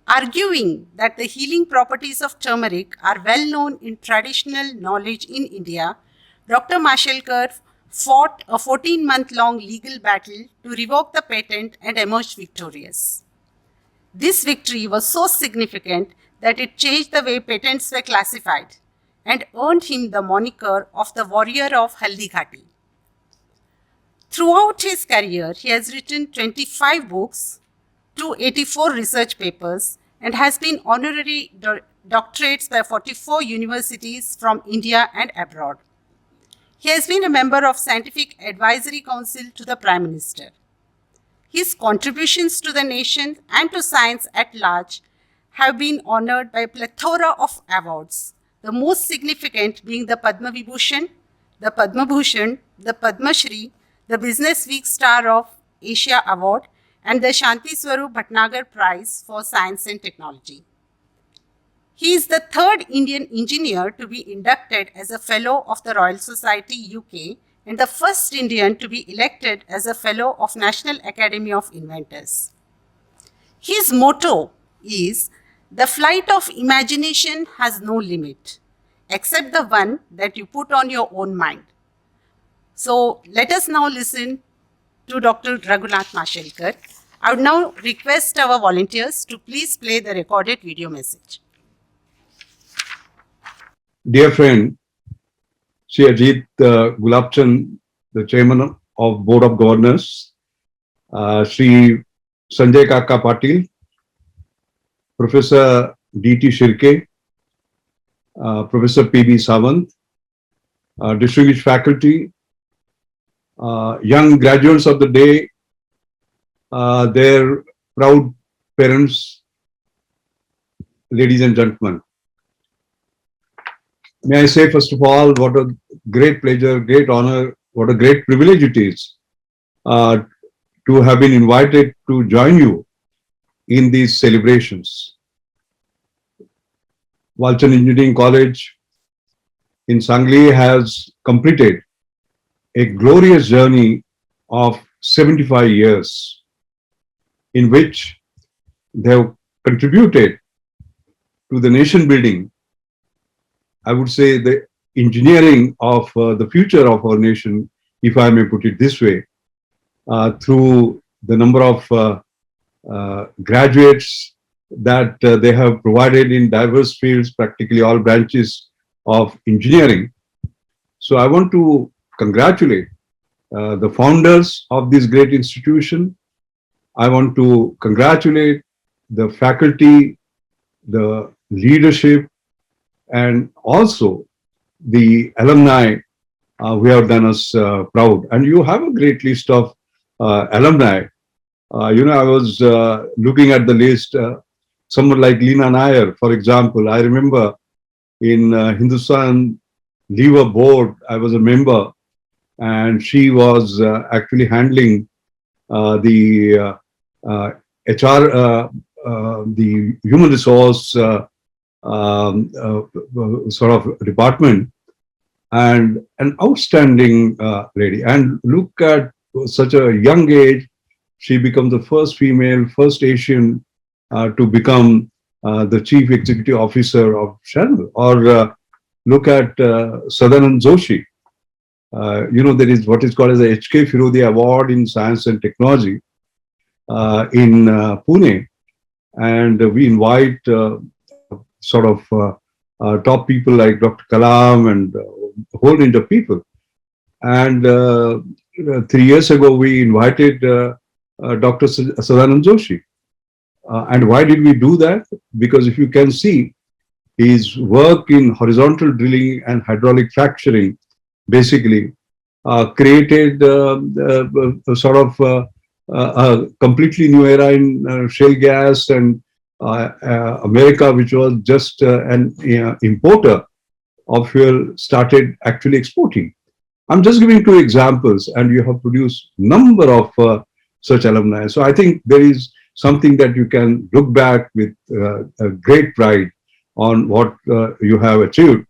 Speaker 1: Arguing that the healing properties of turmeric are well known in traditional knowledge in India, Dr. Mashelkar fought a 14-month-long legal battle to revoke the patent and emerged victorious. This victory was so significant that it changed the way patents were classified and earned him the moniker of the Warrior of Haldighati. Throughout his career, he has written 25 books, 284 research papers, and has been honorary doctorates by 44 universities from India and abroad. He has been a member of Scientific Advisory Council to the Prime Minister. His contributions to the nation and to science at large have been honored by a plethora of awards, the most significant being the Padma Vibhushan, the Padma Bhushan, the Padma Shri, the Business Week Star of Asia Award, and the Shanti Swarup Bhatnagar Prize for Science and Technology. He is the third Indian engineer to be inducted as a Fellow of the Royal Society UK and the first Indian to be elected as a Fellow of National Academy of Inventors. His motto is, "The flight of imagination has no limit, except the one that you put on your own mind." So let us now listen to Dr. Raghunath Mashelkar. I would now request our volunteers to please play the recorded video message.
Speaker 9: Dear friend, Shri Ajit Gulabchand, the Chairman of Board of Governors, Shri Sanjay Kaka Patil, Professor D.T. Shirke, Professor P.B. Sawant, distinguished faculty, young graduates of the day, their proud parents, ladies and gentlemen. May I say, first of all, what a great pleasure, great honor, what a great privilege it is to have been invited to join you in these celebrations. Walchand Engineering College in Sangli has completed a glorious journey of 75 years in which they have contributed to the nation building, I would say the engineering of the future of our nation, if I may put it this way, through the number of graduates that they have provided in diverse fields, practically all branches of engineering. So I want to congratulate the founders of this great institution. I want to congratulate the faculty, the leadership, and also the alumni who have done us proud. And you have a great list of alumni. I was looking at the list, someone like Leena Nair, for example. I remember in Hindustan Lever Board, I was a member, and she was actually handling the HR, the human resource sort of department, and an outstanding lady. And look at such a young age, she becomes the first female, first Asian to become the Chief Executive Officer of Shell. Or look at Sadanand Joshi. There is what is called as the H.K. Firodi Award in Science and Technology in Pune. And we invite sort of top people like Dr. Kalam and a whole range of people. And 3 years ago, we invited Dr. Sadanand Joshi. And why did we do that? Because if you can see, his work in horizontal drilling and hydraulic fracturing basically created sort of a completely new era in shale gas, and America, which was just an importer of fuel, started actually exporting. I'm just giving 2 examples, and you have produced number of such alumni. So I think there is something that you can look back with a great pride on what you have achieved.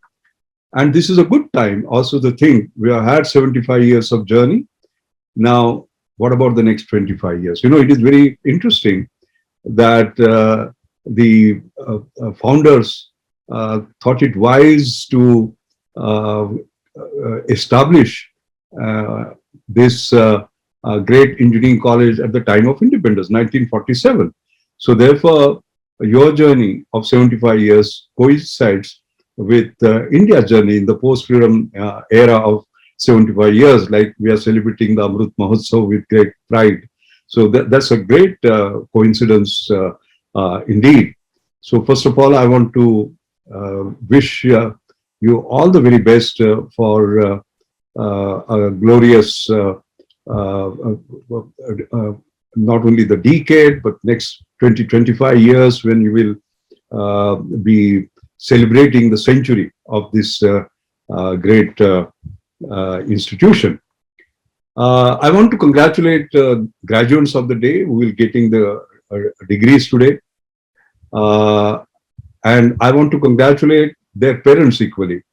Speaker 9: And this is a good time also to think we have had 75 years of journey. Now, what about the next 25 years? It is very interesting that the founders thought it wise to establish this great engineering college at the time of independence, 1947. So therefore, your journey of 75 years coincides with India's journey in the post-freedom era of 75 years, like we are celebrating the Amrut Mahotsav with great pride. So that's a great coincidence indeed. So first of all, I want to wish you all the very best for a glorious, not only the decade, but next 20-25 years when you will be celebrating the century of this great institution. I want to congratulate graduates of the day who will getting the degrees today. And I want to congratulate their parents equally,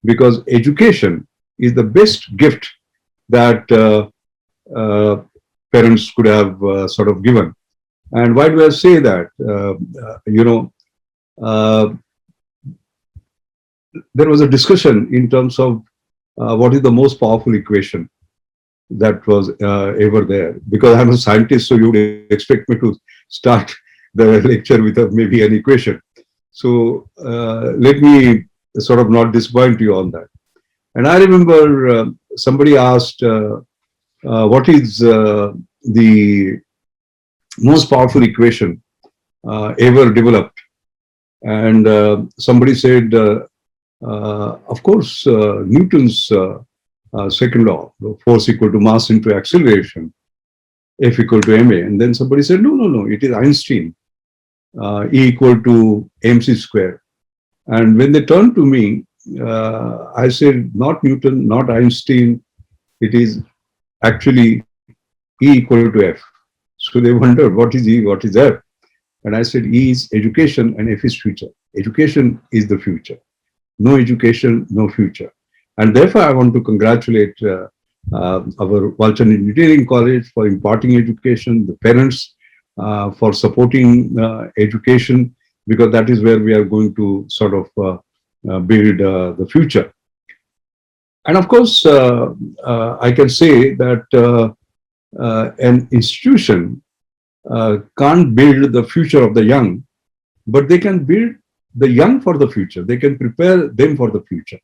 Speaker 9: because education is the best gift that parents could have sort of given. And why do I say that? There was a discussion in terms of what is the most powerful equation that was ever there. Because I'm a scientist, so you would expect me to start the lecture with maybe an equation. So let me sort of not disappoint you on that. And I remember somebody asked, what is the most powerful equation ever developed? And somebody said, of course, Newton's second law, force equal to mass into acceleration, F equal to ma. And then somebody said, no, it is Einstein, E equal to mc square. And when they turned to me, I said, not Newton, not Einstein, it is actually E equal to F. So they wondered, what is E, what is F? And I said, E is education and F is future. Education is the future. No education, no future. And therefore, I want to congratulate our Walchand Engineering College for imparting education, the parents for supporting education, because that is where we are going to sort of build the future. And of course, I can say that an institution can't build the future of the young, but they can build the young for the future. They can prepare them for the future.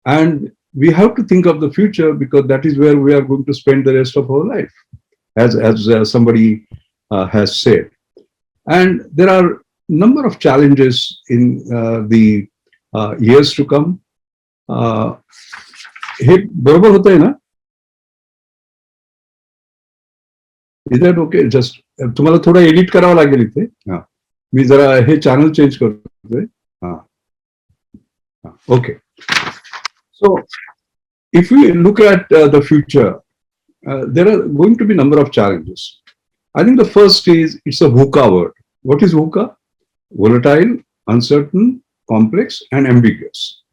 Speaker 9: And we have to think of the future, because that is where we are going to spend the rest of our life, as somebody has said. And there are a number of challenges in the years to come. हे बरोबर होतंय ना? Is that okay? Just तुम्हाला थोडं edit करावं लागेल इथे. हां. मी जरा हे चॅनल चेंज करतोय. हां. Okay. So if we look at the future, there are going to be a number of challenges. I think the first is, it's a VUCA word. What is VUCA? Volatile, uncertain, complex, and ambiguous.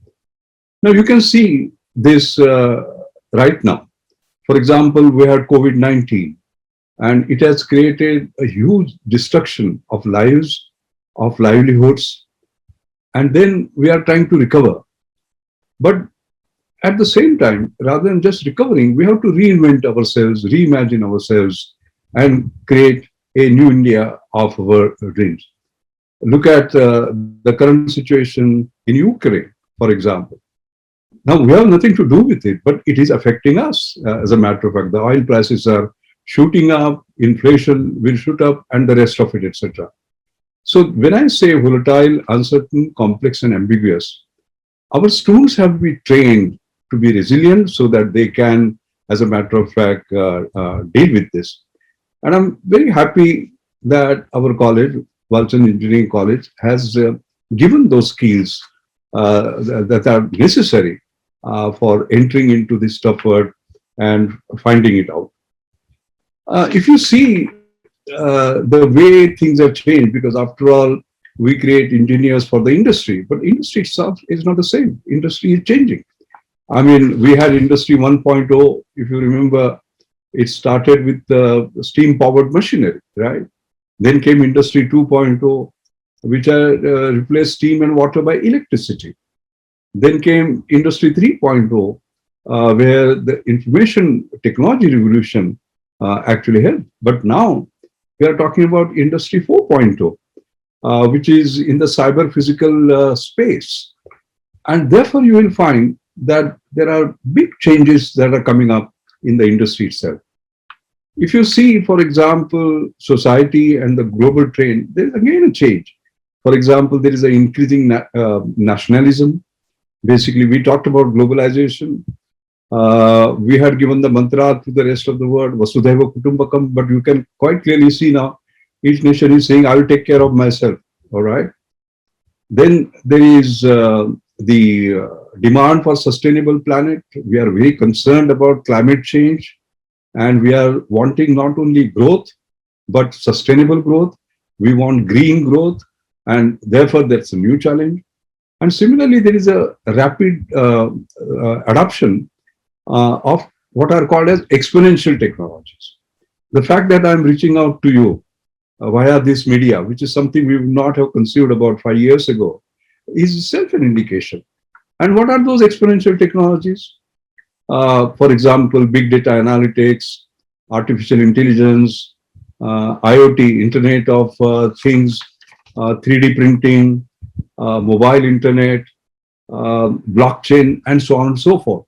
Speaker 9: Now you can see this right now. For example, we had COVID-19, and it has created a huge destruction of lives, of livelihoods, and then we are trying to recover. But at the same time, rather than just recovering, we have to reinvent ourselves, reimagine ourselves, and create a new India of our dreams. Look at the current situation in Ukraine, for example. Now, we have nothing to do with it, but it is affecting us. As a matter of fact, the oil prices are shooting up, inflation will shoot up, and the rest of it, etc. So when I say volatile, uncertain, complex, and ambiguous, our students have to be trained to be resilient so that they can, as a matter of fact, deal with this. And I'm very happy that our college, Walchand Engineering College, has given those skills that are necessary for entering into this tough world and finding it out. If you see the way things have changed, because after all, we create engineers for the industry, but industry itself is not the same. Industry is changing. I mean, we had Industry 1.0, if you remember, it started with steam-powered machinery, right? Then came Industry 2.0, which replaced steam and water by electricity. Then came Industry 3.0, where the information technology revolution actually helped. But now we are talking about Industry 4.0, which is in the cyber physical space. And therefore, you will find that there are big changes that are coming up in the industry itself. If you see, for example, society and the global trend, there is again a change. For example, there is an increasing nationalism. Basically, we talked about globalization. We had given the mantra to the rest of the world, Vasudhaiva Kutumbakam, but you can quite clearly see now, each nation is saying, I will take care of myself, all right? Then there is the demand for sustainable planet. We are very concerned about climate change. And we are wanting not only growth, but sustainable growth. We want green growth, and therefore that's a new challenge. And similarly, there is a rapid adoption of what are called as exponential technologies. The fact that I'm reaching out to you via this media, which is something we would not have conceived about 5 years ago, is itself an indication. And what are those exponential technologies? For example, big data analytics, artificial intelligence, IoT, Internet of Things, 3D printing, mobile internet, blockchain, and so on and so forth.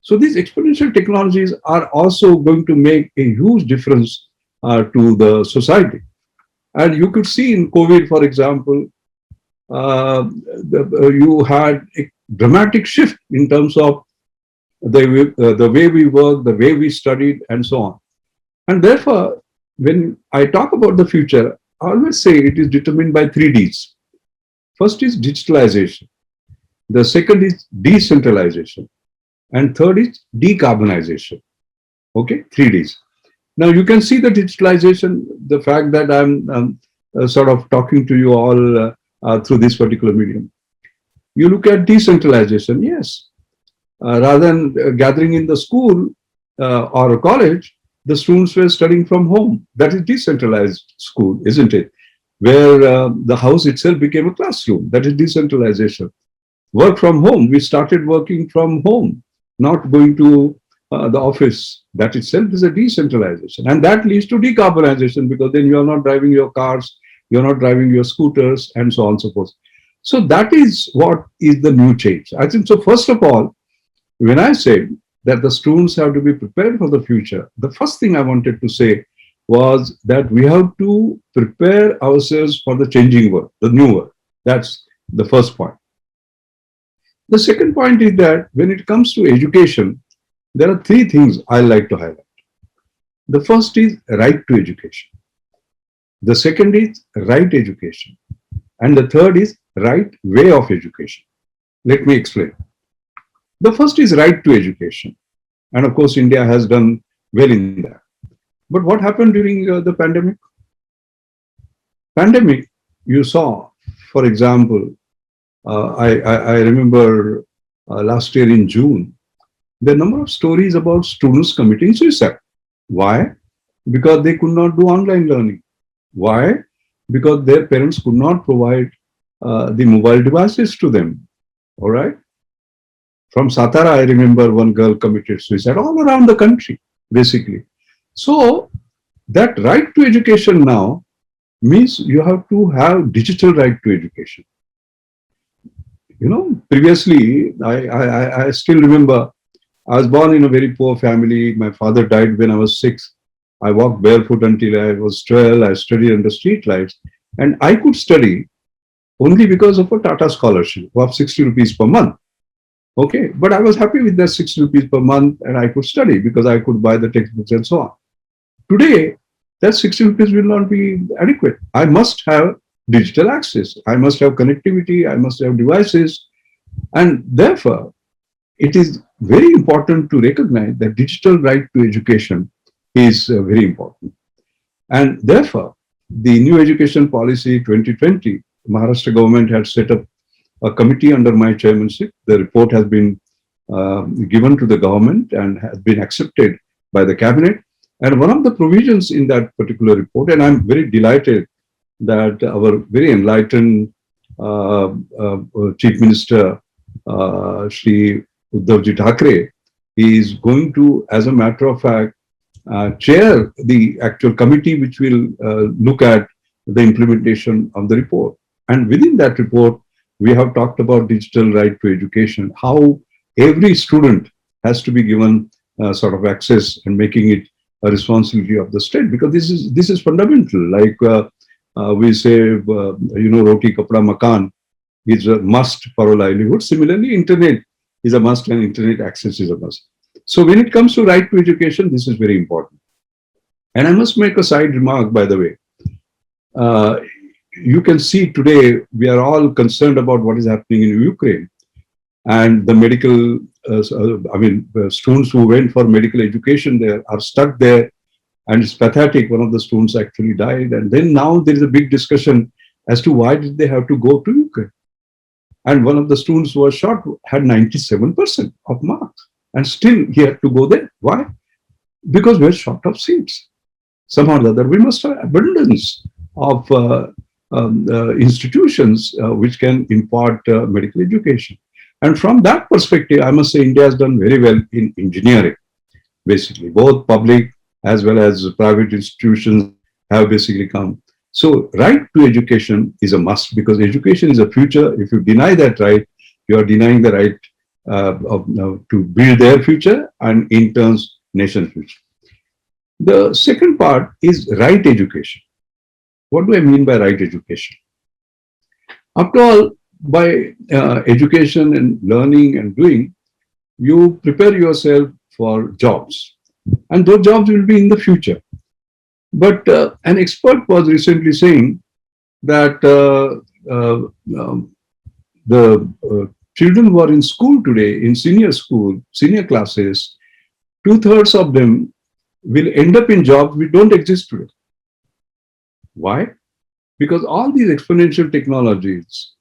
Speaker 9: So these exponential technologies are also going to make a huge difference to the society. And you could see in COVID, for example, you had a dramatic shift in terms of the way we work, the way we studied, and so on. And therefore, when I talk about the future, I always say it is determined by 3 Ds. First is digitalization. The second is decentralization. And third is decarbonization. Okay, 3 Ds. Now you can see the digitalization, the fact that I'm sort of talking to you all through this particular medium. You look at decentralization, yes. Rather than gathering in the school or a college, the students were studying from home. That is decentralized school, isn't it? Where the house itself became a classroom. That is decentralization. Work from home. We started working from home, not going to the office. That itself is a decentralization. And that leads to decarbonization, because then you are not driving your cars, you're not driving your scooters, and so on and so forth. So that is what is the new change. I think so. First of all, when I say that the students have to be prepared for the future, the first thing I wanted to say was that we have to prepare ourselves for the changing world, the new world. That's the first point. The second point is that when it comes to education, there are 3 things I like to highlight. The first is right to education. The second is right education. And the third is right way of education. Let me explain. The first is right to education. And of course, India has done well in that. But what happened during the pandemic? Pandemic, you saw, for example, I remember last year in June, the number of stories about students committing suicide. Why? Because they could not do online learning. Why? Because their parents could not provide the mobile devices to them. All right? From Satara, I remember one girl committed suicide all around the country, basically. So that right to education now means you have to have digital right to education. You know, previously, I still remember, I was born in a very poor family. My father died when I was 6. I walked barefoot until I was 12. I studied under street lights. And I could study only because of a Tata scholarship of 60 rupees per month. Okay, but I was happy with that 60 rupees per month, and I could study because I could buy the textbooks and so on. Today, that 60 rupees will not be adequate. I must have digital access. I must have connectivity. I must have devices. And therefore, it is very important to recognize that digital right to education is very important. And therefore, the new education policy 2020, Maharashtra government had set up a committee under my chairmanship. The report has been given to the government and has been accepted by the cabinet. And one of the provisions in that particular report, and I'm very delighted that our very enlightened Chief Minister, Shri Uddhavji Thackeray, is going to, as a matter of fact, chair the actual committee which will look at the implementation of the report. And within that report, we have talked about digital right to education, how every student has to be given sort of access, and making it a responsibility of the state, because this is fundamental. Like we say, roti, kapda, makan is a must for a livelihood. Similarly, internet is a must, and internet access is a must. So when it comes to right to education, this is very important. And I must make a side remark, by the way. You can see today we are all concerned about what is happening in Ukraine and the medical students who went for medical education there are stuck there, and it's pathetic. One of the students actually died, and then now there is a big discussion as to why did they have to go to UK. And one of the students who was shot had 97% of marks, and still he had to go there. Why? Because we're short of seats. Somehow or the other, we must have abundance of institutions which can impart medical education. And from that perspective, I must say India has done very well in engineering. Basically, both public as well as private institutions have basically come. So right to education is a must, because education is a future. If you deny that right, you are denying the right to build their future and in turns nation's future. The second part is right education. What do I mean by right education? After all, by education and learning and doing, you prepare yourself for jobs, and those jobs will be in the future. But an expert was recently saying that the children who are in school today, in senior school, senior classes, 2/3 of them will end up in jobs which don't exist today. Why? Because all these exponential technologies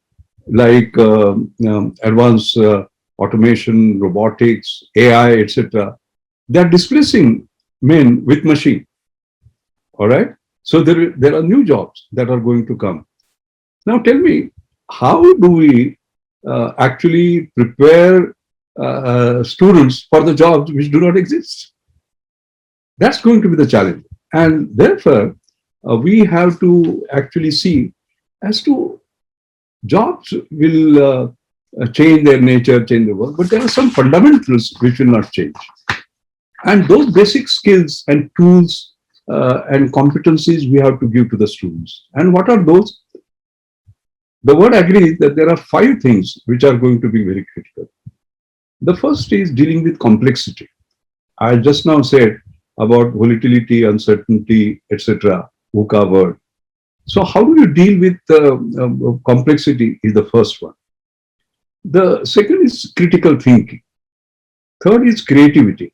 Speaker 9: like advanced automation, robotics, AI, etc., they are displacing men with machine. All right. So there are new jobs that are going to come. Now tell me, how do we actually prepare students for the jobs which do not exist? That's going to be the challenge. And therefore, we have to actually see as to jobs will change their nature, change their work, but there are some fundamentals which will not change. And those basic skills and tools and competencies we have to give to the students. And what are those? The word agrees that there are 5 things which are going to be very critical. The first is dealing with complexity. I just now said about volatility, uncertainty, etc., VUCA word. So how do you deal with complexity is the first one. The second is critical thinking. Third is creativity.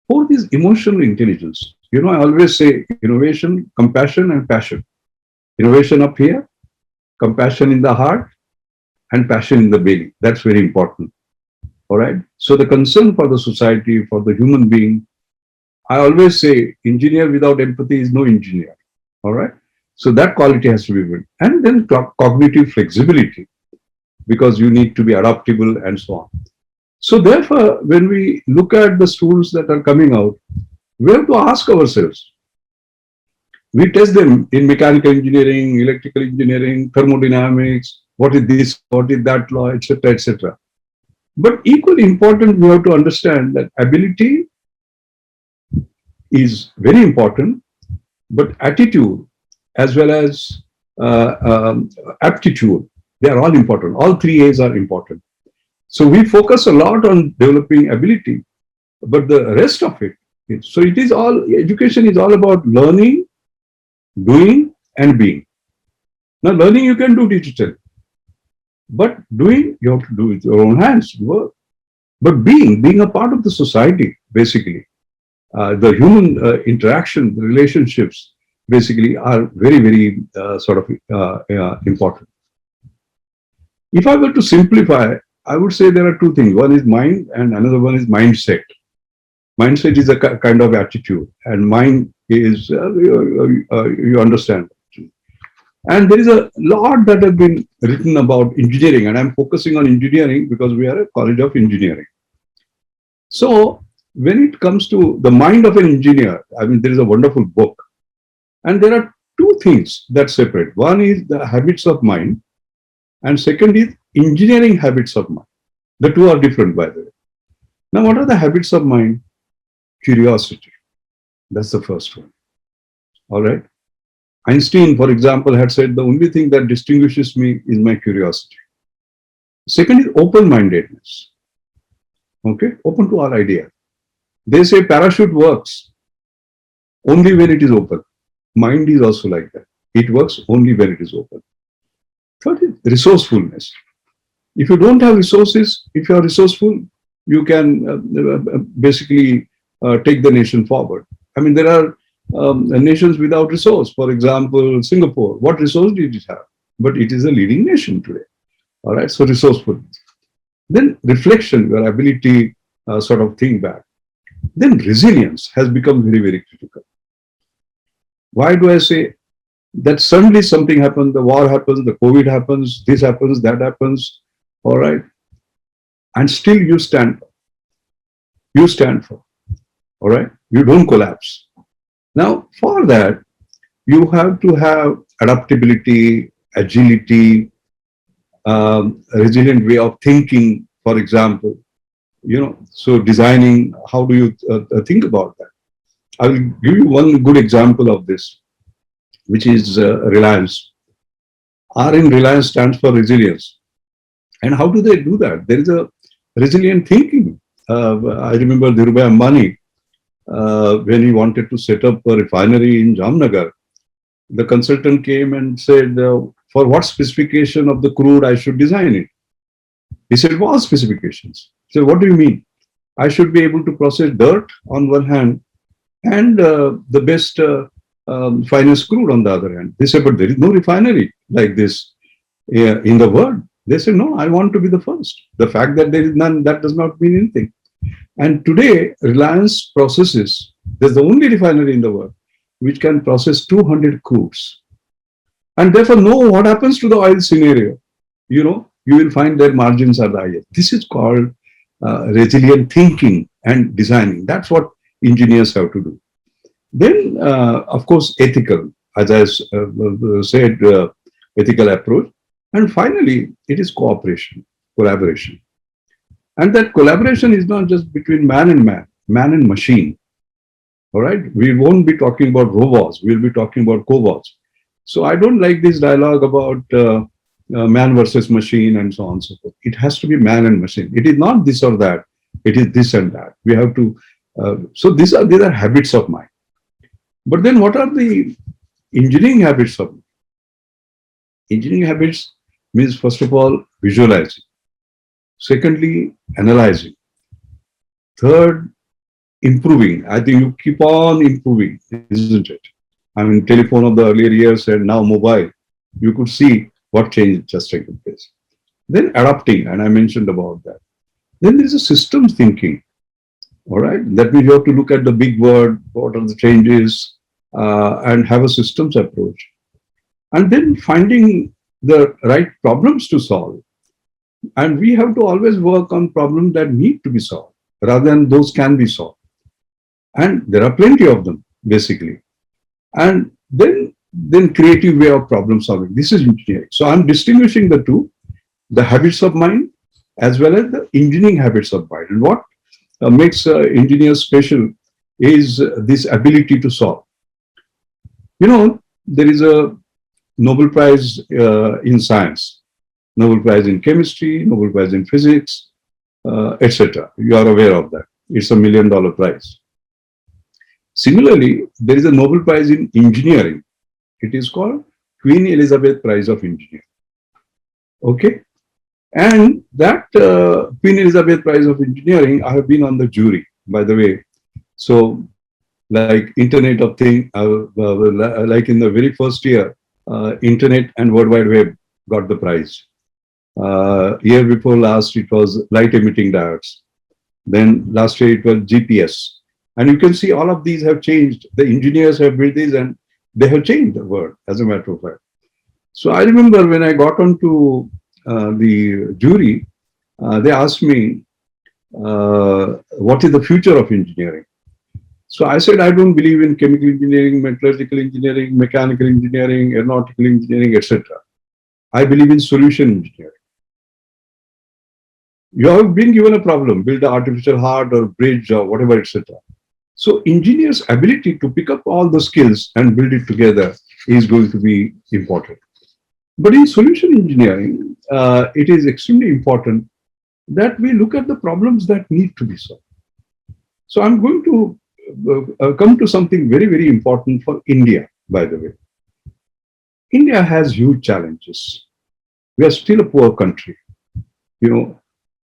Speaker 9: Fourth is emotional intelligence. You know, I always say innovation, compassion, and passion. Innovation up here, compassion in the heart, and passion in the belly. That's very important. All right. So the concern for the society, for the human being, I always say engineer without empathy is no engineer. All right. So that quality has to be built. And then cognitive flexibility, because you need to be adaptable and so on. So therefore, when we look at the students that are coming out, we have to ask ourselves. We test them in mechanical engineering, electrical engineering, thermodynamics, what is this, what is that law, etc., etc. But equally important, we have to understand that ability is very important, but attitude as well as aptitude, they are all important. All 3 A's are important. So we focus a lot on developing ability, but the rest of it, so it is all, education is all about learning, doing, and being. Now learning you can do digitally, but doing you have to do with your own hands, work. But being a part of the society, basically, the human interaction, the relationships, basically are very, very important. If I were to simplify, I would say there are 2 things. One is mind and another one is mindset. Mindset is a kind of attitude, and mind is, you understand. And there is a lot that has been written about engineering, and I'm focusing on engineering because we are a college of engineering. So when it comes to the mind of an engineer, I mean, there is a wonderful book. And there are 2 things that separate. One is the habits of mind, and second is engineering habits of mind. The 2 are different, by the way. Now, what are the habits of mind? Curiosity. That's the first one. All right. Einstein, for example, had said the only thing that distinguishes me is my curiosity. Second is open-mindedness. Okay, open to all ideas. They say parachute works only when it is open. Mind is also like that. It works only when it is open. Third is resourcefulness. If you don't have resources, if you are resourceful, you can basically take the nation forward. I mean, there are nations without resource. For example, Singapore. What resource did it have? But it is a leading nation today. All right, so resourcefulness. Then reflection, your ability sort of think back. Then resilience has become very, very critical. Why do I say that? Suddenly something happens, the war happens, the COVID happens, this happens, that happens, all right, and still you stand for. You stand for, all right, you don't collapse. Now, for that, you have to have adaptability, agility, resilient way of thinking, for example, so designing, how do you think about that? I will give you one good example of this, which is Reliance. R in Reliance stands for resilience. And how do they do that? There is a resilient thinking. I remember Dhirubhai Ambani, when he wanted to set up a refinery in Jamnagar, the consultant came and said, for what specification of the crude I should design it? He said, what specifications? He said, what do you mean? I should be able to process dirt on one hand and the best finest crude on the other hand. They said, but there is no refinery like this in the world. They said, no, I want to be the first. The fact that there is none, that does not mean anything. And today, Reliance processes, there's the only refinery in the world which can process 200 crudes. And therefore, know what happens to the oil scenario. You will find their margins are the highest. This is called resilient thinking and designing. That's what engineers have to do. Then, of course, ethical, as I said, ethical approach. And finally, it is cooperation, collaboration. And that collaboration is not just between man and machine. All right? We won't be talking about robots. We'll be talking about cobots. So I don't like this dialogue about man versus machine and so on and so forth. It has to be man and machine. It is not this or that. It is this and that. We have to. So these are habits of mind. But then what are the engineering habits of mind? Engineering habits means, first of all, visualizing. Secondly, analyzing. Third, improving. I think you keep on improving, isn't it? I mean, telephone of the earlier years and now mobile. You could see what change just taken place. Then adapting, and I mentioned about that. Then there is a systems thinking. All right, that means you have to look at the big word, what are the changes, and have a systems approach. And then finding the right problems to solve. And we have to always work on problems that need to be solved rather than those can be solved. And there are plenty of them, basically. And then creative way of problem solving. This is engineering. So I'm distinguishing the two, the habits of mind as well as the engineering habits of mind. And what makes engineers special is this ability to solve. There is a Nobel Prize in science, Nobel Prize in chemistry, Nobel Prize in physics, etc. You are aware of that. It's $1 million prize. Similarly, there is a Nobel Prize in engineering. It is called Queen Elizabeth Prize of Engineering. Okay? And that Queen Elizabeth Prize of Engineering, I have been on the jury, by the way. So, like Internet of Things, like in the very first year, Internet and World Wide Web got the prize. Year before last, it was light emitting diodes. Then last year, it was GPS. And you can see all of these have changed. The engineers have built these and they have changed the world, as a matter of fact. So I remember when I got onto the jury, they asked me, what is the future of engineering? So I said, I don't believe in chemical engineering, metallurgical engineering, mechanical engineering, aeronautical engineering, etc. I believe in solution engineering. You have been given a problem, build an artificial heart or bridge or whatever, etc. So engineers' ability to pick up all the skills and build it together is going to be important. But in solution engineering, it is extremely important that we look at the problems that need to be solved. So I'm going to come to something very, very important for India, by the way. India has huge challenges. We are still a poor country.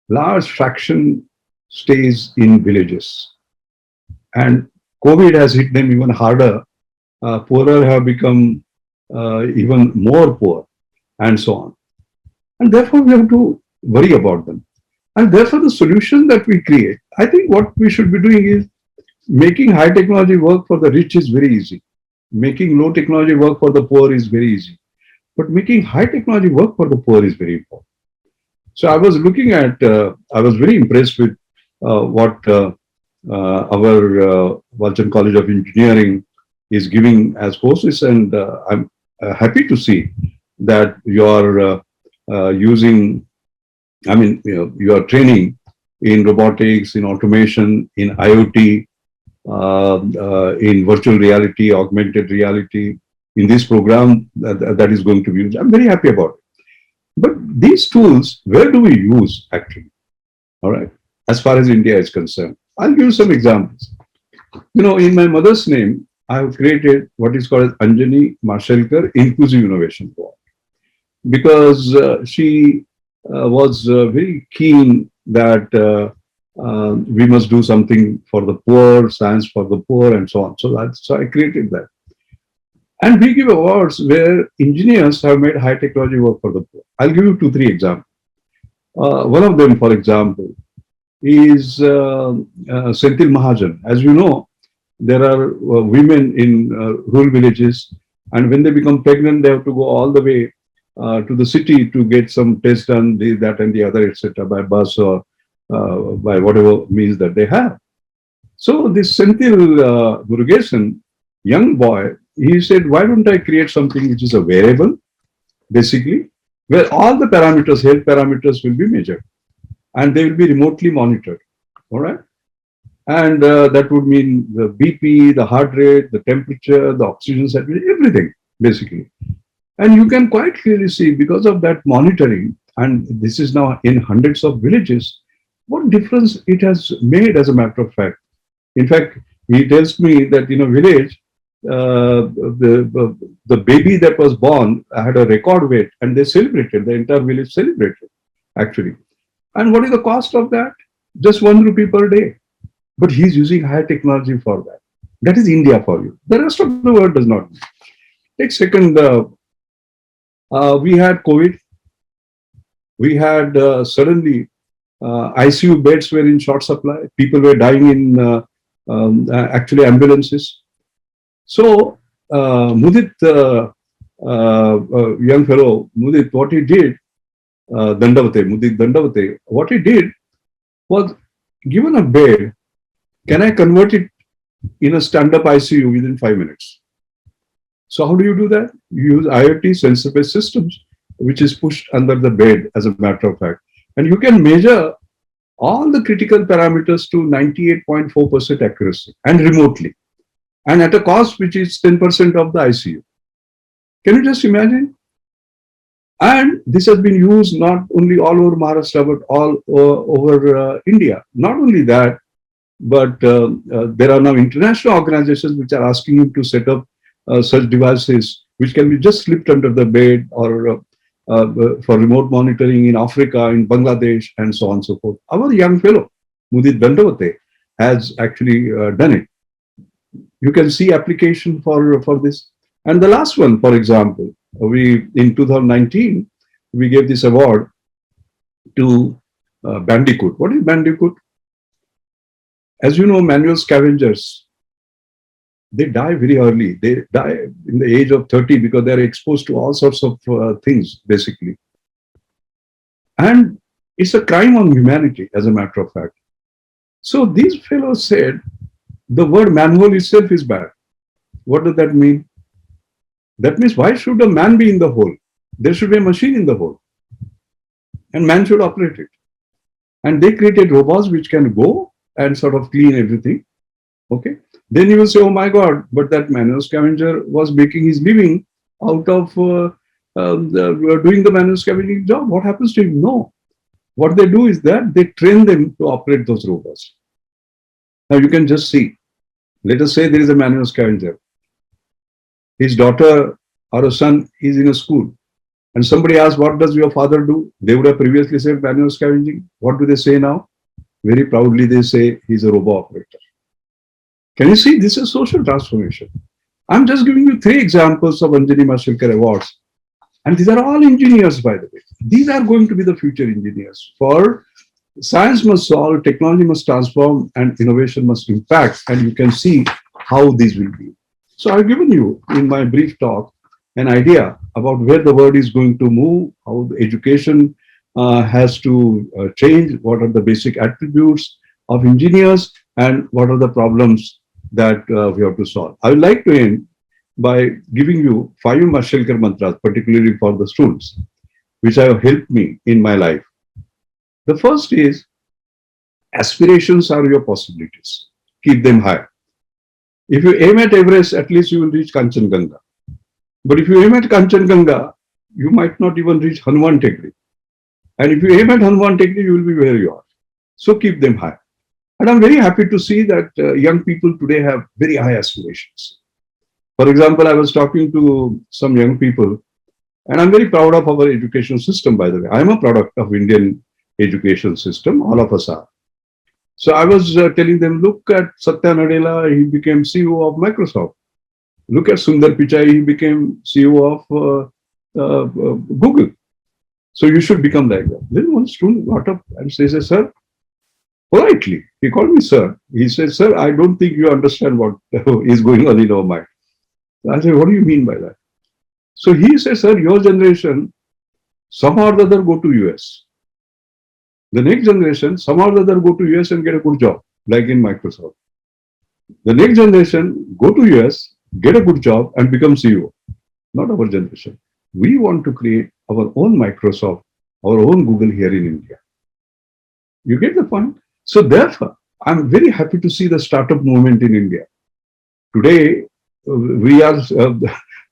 Speaker 9: Large fraction stays in villages. And COVID has hit them even harder. Poorer have become even more poor, and so on. And therefore, we have to worry about them. And therefore, the solution that we create, I think what we should be doing is making high technology work for the rich is very easy. Making low technology work for the poor is very easy. But making high technology work for the poor is very important. So I was looking at, I was very impressed with what our Walchand College of Engineering is giving as courses, and I'm happy to see that you are using, I mean, you are training in robotics, in automation, in IoT, in virtual reality, augmented reality, in this program that is going to be used. I'm very happy about it. But these tools, where do we use actually? All right, as far as India is concerned. I'll give you some examples. In my mother's name, I have created what is called as Anjani Mashelkar Inclusive Innovation Board, because she was very keen that we must do something for the poor, science for the poor, and so on. So I created that. And we give awards where engineers have made high technology work for the poor. I'll give you 2-3 examples. One of them, for example, is Senthil Mahajan. As you know, there are women in rural villages, and when they become pregnant, they have to go all the way to the city to get some test done, this, that, and the other, etc., by bus or by whatever means that they have. So this Senthil Murugesan, young boy, he said, why don't I create something which is a wearable, basically, where all the parameters, health parameters will be measured and they will be remotely monitored. All right. And that would mean the BP, the heart rate, the temperature, the oxygen saturation, everything, basically. And you can quite clearly see, because of that monitoring, and this is now in hundreds of villages, what difference it has made, as a matter of fact. In fact, he tells me that in a village, the baby that was born had a record weight, and they celebrated, the entire village celebrated, actually. And what is the cost of that? Just 1 rupee per day. But he's using high technology for that. That is India for you. The rest of the world does not. Take second, we had COVID. We had suddenly ICU beds were in short supply. People were dying in actually ambulances. So Mudit, young fellow, Mudit, what he did, Mudit Dandavate, what he did was, given a bed, can I convert it in a stand-up ICU within 5 minutes? So how do you do that? You use IoT sensor-based systems, which is pushed under the bed, as a matter of fact. And you can measure all the critical parameters to 98.4% accuracy and remotely, and at a cost which is 10% of the ICU. Can you just imagine? And this has been used not only all over Maharashtra, but all over India. Not only that, but there are now international organizations which are asking you to set up such devices which can be just slipped under the bed, or for remote monitoring in Africa, in Bangladesh, and so on and so forth. Our young fellow, Mudit Dandavate, has actually done it. You can see application for this. And the last one, for example, in 2019, we gave this award to Bandicoot. What is Bandicoot? As you know, manual scavengers, they die very early. They die in the age of 30 because they are exposed to all sorts of things, basically. And it's a crime on humanity, as a matter of fact. So these fellows said, the word manual itself is bad. What does that mean? That means, why should a man be in the hole? There should be a machine in the hole. And man should operate it. And they created robots which can go and sort of clean everything. Okay. Then you will say, oh my God, but that manual scavenger was making his living out of doing the manual scavenging job. What happens to him? No. What they do is that they train them to operate those robots. Now you can just see. Let us say there is a manual scavenger. His daughter or a son is in a school, and somebody asks, what does your father do? They would have previously said manual scavenging. What do they say now? Very proudly they say he's a robo operator. Can you see? This is social transformation. I'm just giving you 3 examples of Anjali Mashelkar awards. And these are all engineers, by the way. These are going to be the future engineers. For science must solve, technology must transform, and innovation must impact. And you can see how these will be. So I've given you, in my brief talk, an idea about where the world is going to move, how the education has to change, what are the basic attributes of engineers, and what are the problems that we have to solve. I would like to end by giving you 5 Mashelkar mantras, particularly for the students, which have helped me in my life. The first is, aspirations are your possibilities. Keep them high. If you aim at Everest, at least you will reach Kanchenjunga. But if you aim at Kanchenjunga, you might not even reach Hanuman Tekri. And if you aim at Hanuman Tekri, you will be where you are. So keep them high. And I'm very happy to see that young people today have very high aspirations. For example, I was talking to some young people, and I'm very proud of our education system, by the way. I'm a product of Indian education system. All of us are. So I was telling them, look at Satya Nadella, he became CEO of Microsoft. Look at Sundar Pichai, he became CEO of Google. So you should become like that. Then one student got up and says, sir, politely, he called me sir. He said, sir, I don't think you understand what is going on in our mind. I said, what do you mean by that? So he said, sir, your generation, somehow or the other go to US. The next generation, somehow or the other go to US and get a good job, like in Microsoft. The next generation, go to US, get a good job and become CEO. Not our generation. We want to create our own Microsoft, our own Google here in India. You get the point? So therefore, I'm very happy to see the startup movement in India. Today, we are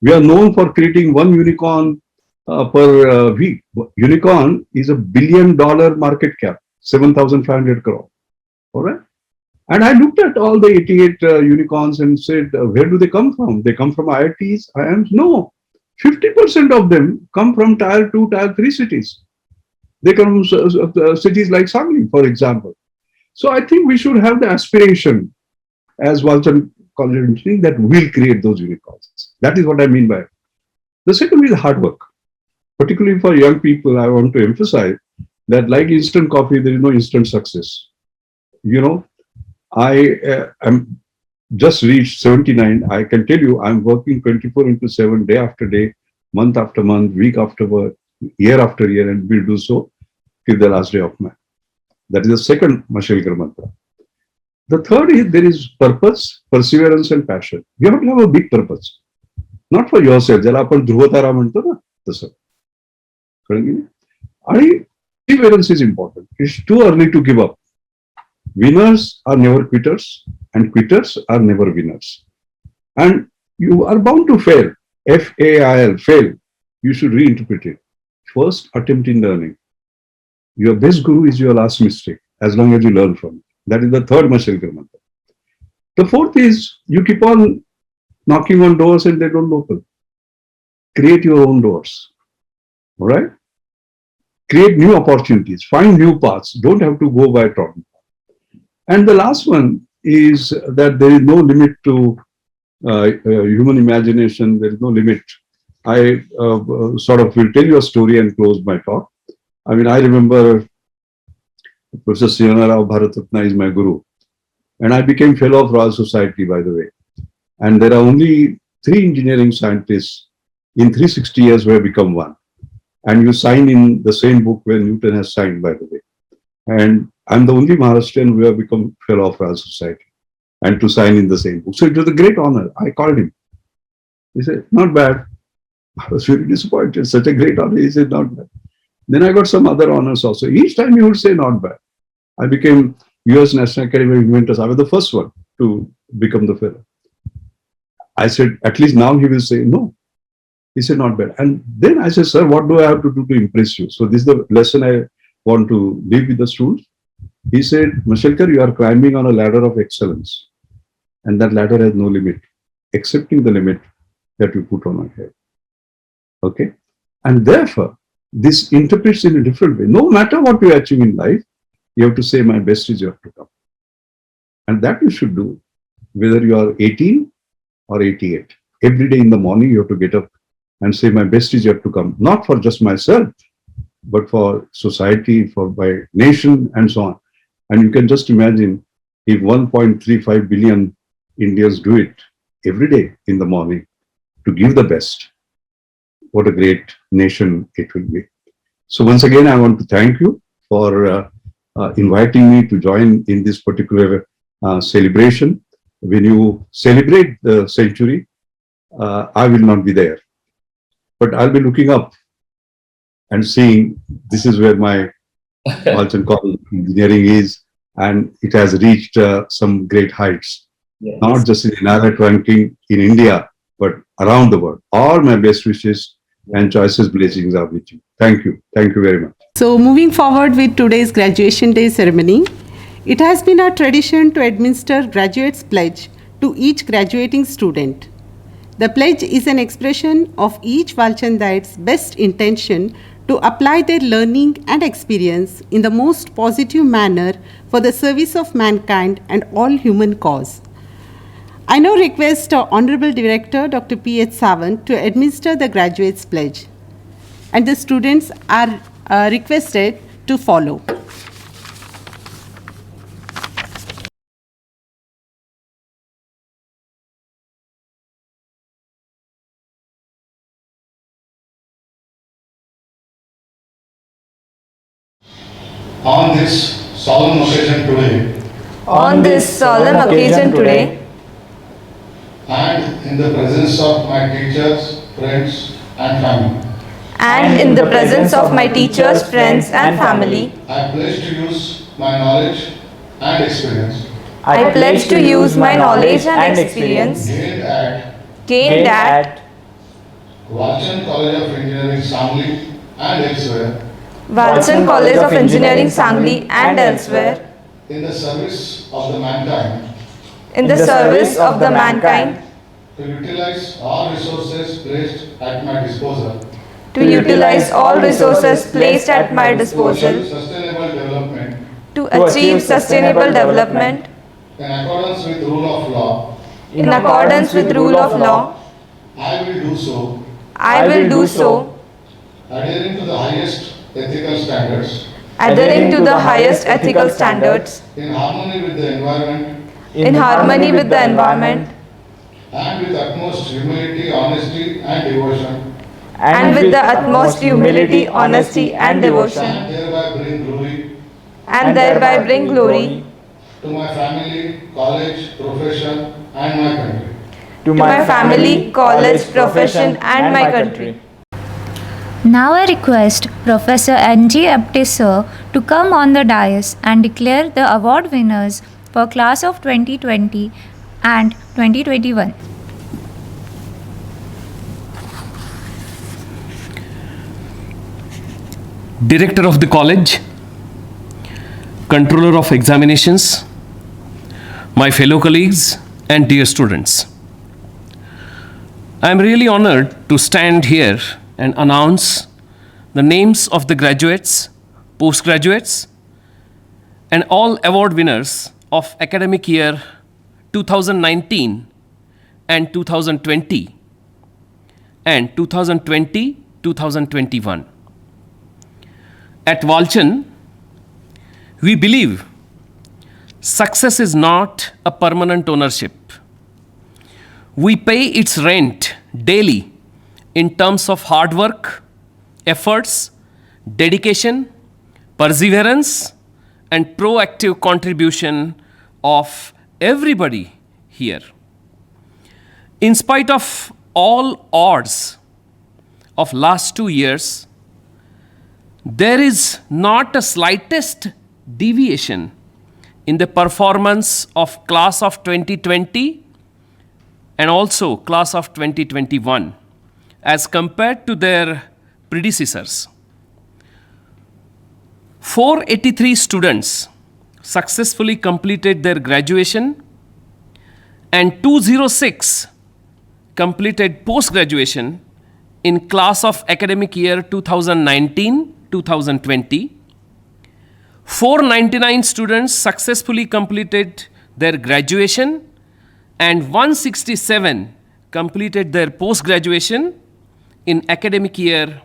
Speaker 9: known for creating one unicorn per week. Unicorn is $1 billion market cap, 7,500 crore. All right. And I looked at all the 88 unicorns and said, where do they come from? They come from IITs, IIMs? No. 50% of them come from tier 2, tier 3 cities. They come from cities like Sangli, for example. So I think we should have the aspiration as Walchand College of Engineering that will create those unicorns. That is what I mean by it. The second is hard work. Particularly for young people, I want to emphasize that like instant coffee, there is no instant success. You know, I am just reached 79. I can tell you I'm working 24/7, day after day, month after month, week after week, year after year, and will do so till the last day of man. That is the second Mashelkar mantra. The third is there is purpose, perseverance, and passion. You have to have a big purpose. Not for yourself. ज्याला आपण ध्रुवतारा म्हणतो ना तसं. And perseverance is important. It's too early to give up. Winners are never quitters, and quitters are never winners. And you are bound to fail. F-A-I-L, fail. You should reinterpret it. First attempt in learning. Your best guru is your last mistake, as long as you learn from it. That is the third Mashelkar mantra. The fourth is you keep on knocking on doors and they don't open. Create your own doors. All right? Create new opportunities. Find new paths. Don't have to go by trodden. And the last one is that there is no limit to human imagination. There is no limit. I sort of will tell you a story and close my talk. I mean, I remember Professor Siyana Rao Bharatratna is my guru. And I became fellow of Royal Society, by the way. And there are only 3 engineering scientists in 360 years who have become one. And you sign in the same book where Newton has signed, by the way. And I'm the only Maharashtrian who have become fellow of Royal Society and to sign in the same book. So it was a great honor. I called him. He said, not bad. I was very disappointed. Such a great honor. He said, not bad. Then I got some other honors also. Each time he would say, not bad. I became US National Academy of Inventors. I was the first one to become the fellow. I said, at least now he will say, no. He said, not bad. And then I said, sir, what do I have to do to impress you? So this is the lesson I want to leave with the students. He said, Mashelkar, you are climbing on a ladder of excellence. And that ladder has no limit, excepting the limit that you put on our head. Okay? And therefore, this interprets in a different way. No matter what you achieve in life, you have to say, my best is yet to come. And that you should do, whether you are 18 or 88. Every day in the morning, you have to get up and say, my best is yet to come. Not for just myself, but for society, for my nation, and so on. And you can just imagine if 1.35 billion Indians do it every day in the morning to give the best, what a great nation it will be. So once again, I want to thank you for inviting me to join in this particular celebration. When you celebrate the century, I will not be there, but I'll be looking up and seeing this is where my Walchand College of Engineering is, and it has reached some great heights, not just in NIRAT ranking in India, but around the world. All my best wishes and choicest blessings are with you. Thank you. Thank you very much.
Speaker 1: So, moving forward with today's graduation day ceremony, it has been our tradition to administer graduate's pledge to each graduating student. The pledge is an expression of each Walchandite's best intention to apply their learning and experience in the most positive manner for the service of mankind and all human cause. I now request our Honorable Director, Dr. P.H. Sawant, to administer the graduate's pledge, and the students are requested to follow.
Speaker 5: On this solemn occasion today, and in the presence of my teachers, friends, and family, I pledge to use my knowledge and experience gained at Walchand College of Engineering, Sangli, and elsewhere, in the service of the mankind, to utilize all resources placed at my disposal, to achieve sustainable development in accordance with rule of law. I will do so adhering to the highest ethical standards, in harmony with the environment, and with utmost humility, honesty, and devotion, and thereby bring glory to my family, college, profession, and my country.
Speaker 3: Now I request Professor N.G. Apte sir to come on the dais and declare the award winners for class of 2020 and 2021.
Speaker 10: Director of the college, Controller of Examinations, my fellow colleagues and dear students. I am really honored to stand here and announce the names of the graduates, postgraduates, and all award winners of academic year 2019 and 2020 and 2020-2021. At Walchand, we believe success is not a permanent ownership. We pay its rent daily in terms of hard work, efforts, dedication, perseverance, and proactive contribution of everybody here. In spite of all odds of last 2 years, there is not a slightest deviation in the performance of class of 2020 and also class of 2021 as compared to their predecessors. 483 students successfully completed their graduation and 206 completed post-graduation in class of academic year 2019-2020. 499 students successfully completed their graduation and 167 completed their post-graduation in academic year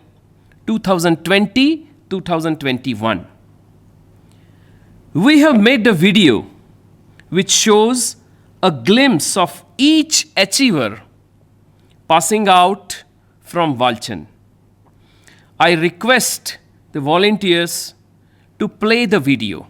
Speaker 10: 2020-2021. We have made a video which shows a glimpse of each achiever passing out from Walchand. I request the volunteers to play the video.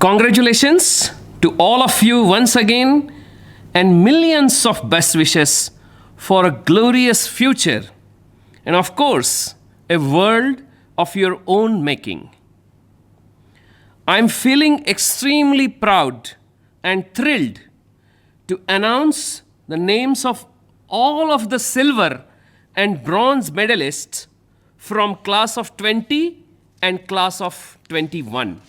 Speaker 10: Congratulations to all of you once again, and millions of best wishes for a glorious future, and of course, a world of your own making. I'm feeling extremely proud and thrilled to announce the names of all of the silver and bronze medalists from class of 20 and class of 21.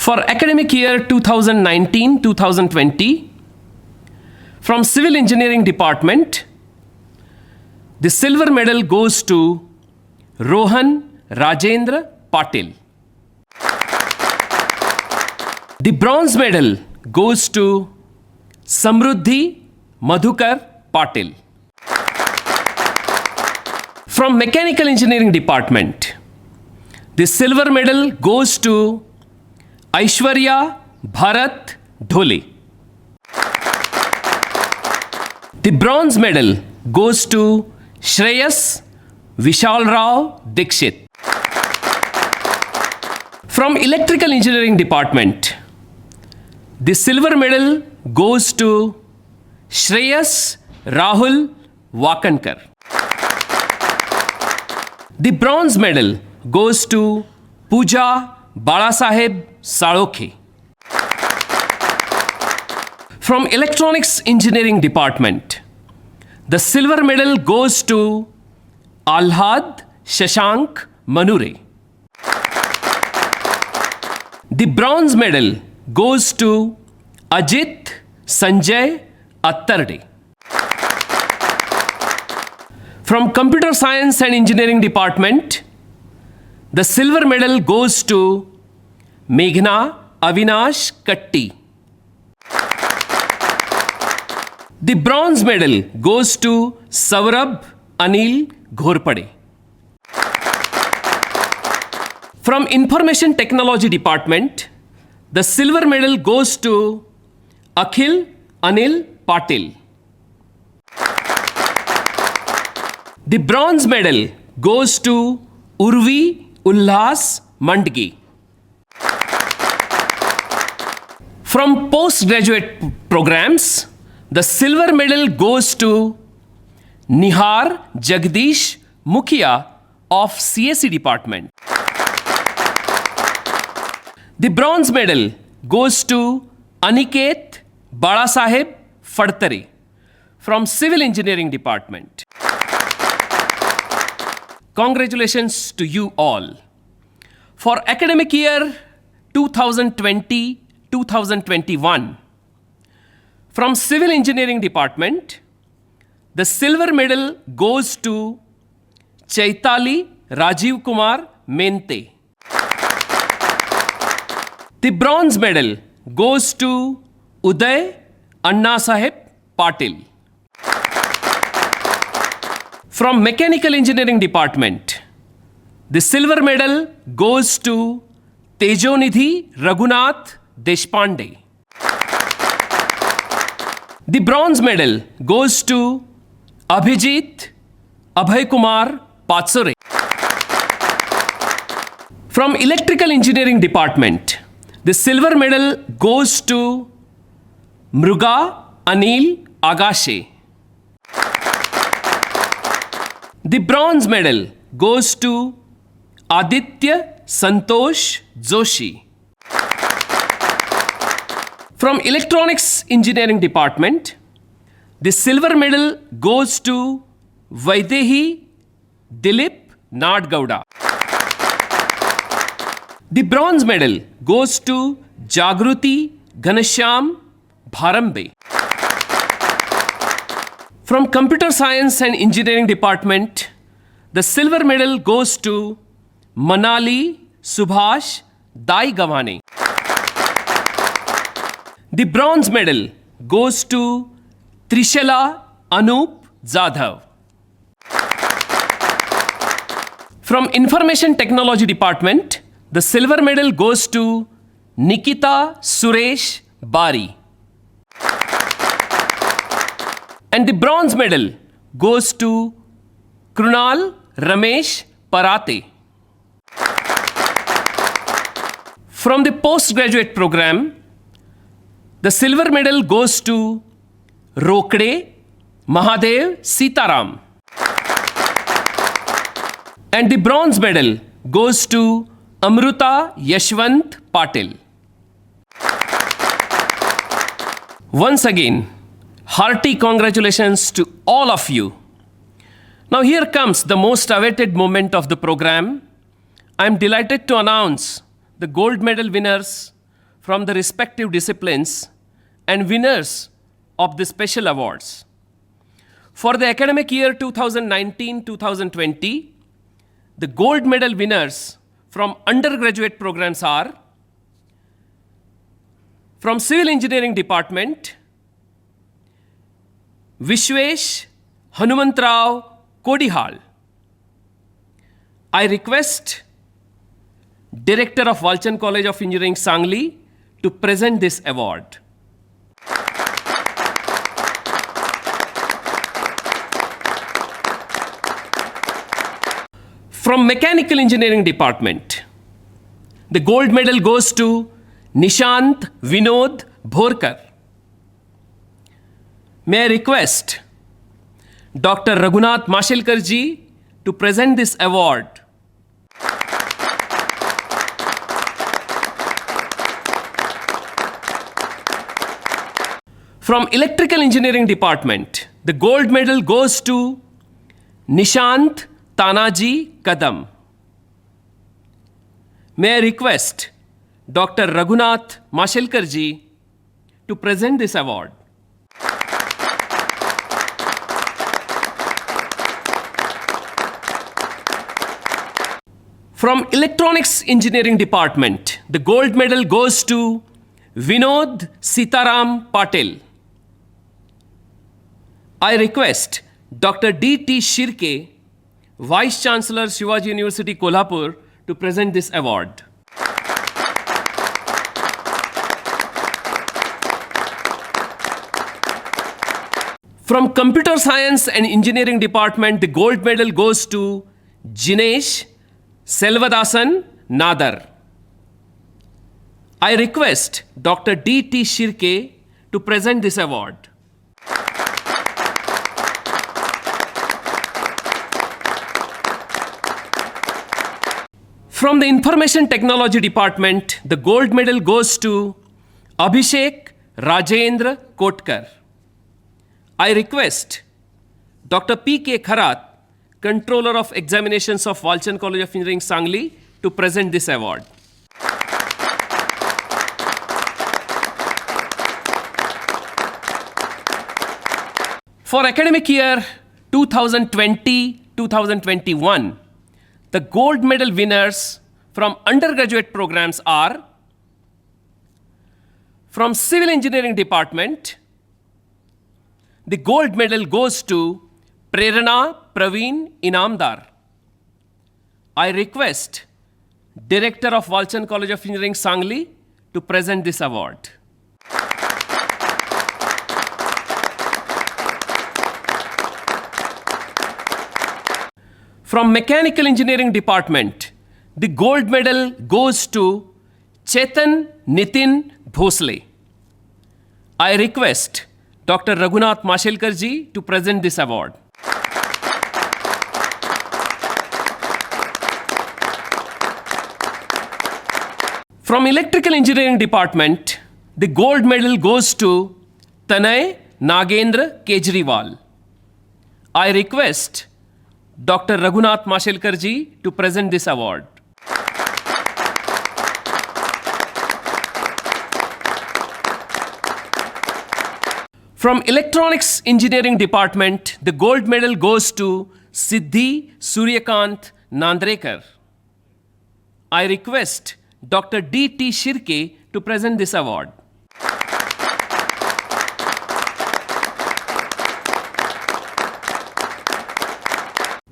Speaker 10: For academic year 2019-2020, from Civil Engineering Department, the silver medal goes to Rohan Rajendra Patil. The bronze medal goes to Samruddhi Madhukar Patil. From Mechanical Engineering Department, the silver medal goes to Aishwarya Bharat Dhole. The bronze medal goes to Shreyas Vishal Rao Dikshit. From Electrical Engineering Department, the silver medal goes to Shreyas Rahul Wakankar. The bronze medal goes to Pooja Balasaheb Salokhe. From Electronics Engineering Department, the silver medal goes to Alhad Shashank Manure. The bronze medal goes to Ajit Sanjay Attarde. From Computer Science and Engineering Department, The silver medal goes to Meghna Avinash Katti. The bronze medal goes to Saurabh Anil Ghorpade. From Information Technology Department, the silver medal goes to Akhil Anil Patil. The bronze medal goes to Urvi Ulhas Mandgi. From postgraduate programs, the silver medal goes to Nihar Jagdish Mukhia of CSE department. The bronze medal goes to Aniket Balasaheb Fadtare from Civil Engineering department. Congratulations to you all. For academic year 2020-2021, from Civil Engineering department, the silver medal goes to Chaitali Rajiv Kumar Mente. The bronze medal goes to Uday Anna Saheb Patil. From Mechanical Engineering department, the silver medal goes to Tejonidhi Raghunath Deshpande. The bronze medal goes to Abhijit Abhay Kumar Patsore. From Electrical Engineering department, the silver medal goes to Mruga Anil Agashe. The bronze medal goes to Aditya Santosh Joshi. From Electronics Engineering department, the silver medal goes to Vaidehi Dilip Nadgowda. The bronze medal goes to Jagruti Ghanshyam Bharambe. From Computer Science and Engineering department, the silver medal goes to Manali Subhash Daigawane. The bronze medal goes to Trishala Anup Jadhav. From Information Technology department, the silver medal goes to Nikita Suresh Bari. And the bronze medal goes to Krunal Ramesh Parate. From the postgraduate program, the silver medal goes to Rokde Mahadev Sitaram. And the bronze medal goes to Amruta Yashwant Patil. Once again, hearty congratulations to all of you. Now here comes the most awaited moment of the program. I am delighted to announce the gold medal winners from the respective disciplines and winners of the special awards. For the academic year 2019-2020, the gold medal winners from undergraduate programs are from Civil Engineering Department, Vishwesh Hanumantrao Kodihal. I request Director of Walchand College of Engineering, Sangli, to present this award. From Mechanical Engineering Department, the gold medal goes to Nishant Vinod Bhorkar. May I request Dr. Raghunath Mashelkar ji to present this award. From Electrical Engineering Department, the gold medal goes to Nishant Tanaji Kadam. May I request Dr. Raghunath Mashelkar ji to present this award. From Electronics Engineering Department, the gold medal goes to Vinod Sitaram Patil. I request Dr. D.T. Shirke, Vice Chancellor, Shivaji University, Kolhapur, to present this award. From Computer Science and Engineering Department, the gold medal goes to Jinesh Selvadasan Nadar. I request Dr. D.T. Shirke to present this award. From the Information Technology Department, the gold medal goes to Abhishek Rajendra Kotkar. I request Dr. P.K. Kharat, Controller of Examinations of Walchand College of Engineering, Sangli, to present this award. For academic year 2020-2021, the gold medal winners from undergraduate programs are from Civil Engineering Department. The gold medal goes to Prerana Praveen Inamdar. I request Director of Walchand College of Engineering, Sangli, to present this award. From Mechanical Engineering Department, the gold medal goes to Chetan Nitin Bhosle. I request Dr. Raghunath Mashelkar ji to present this award. From Electrical Engineering Department, the gold medal goes to Tanay Nagendra Kejriwal. I request Dr. Raghunath Mashelkar ji to present this award. From Electronics Engineering Department, the gold medal goes to Siddhi Suryakant Nandrekar. I request Dr. D.T. Shirke to present this award.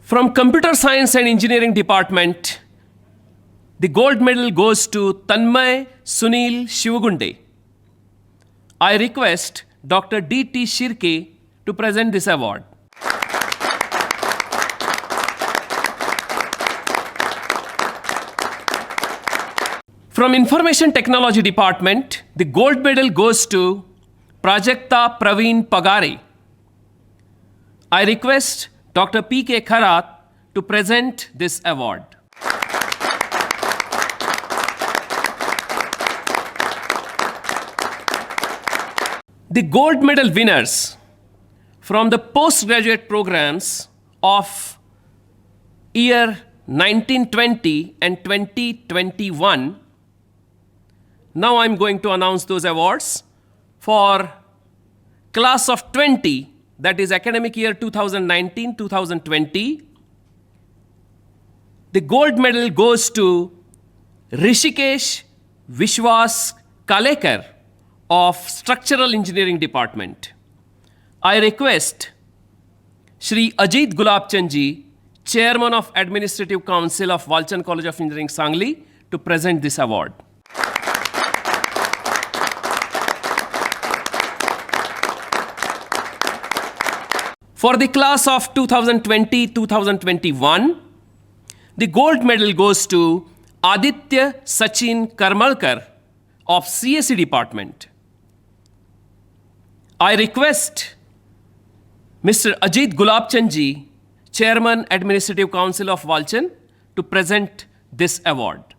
Speaker 10: From Computer Science and Engineering Department, the gold medal goes to Tanmay Sunil Shivagunde. I request Dr. D.T. Shirke to present this award. From Information Technology Department, the gold medal goes to Prajakta Praveen Pagare. I request Dr. P.K. Kharat to present this award. The gold medal winners from the postgraduate programs of year 1920 and 2021. Now I'm going to announce those awards. For class of 20, that is academic year 2019-2020, the gold medal goes to Rishikesh Vishwas Kalekar of Structural Engineering Department. I request Shri Ajit Gulabchand ji, Chairman of Administrative Council of Walchand College of Engineering, Sangli, to present this award. For the class of 2020-2021, the gold medal goes to Aditya Sachin Karmalkar of CSE Department. I request Mr. Ajit Gulabchand ji, Chairman Administrative Council of Walchand, to present this award.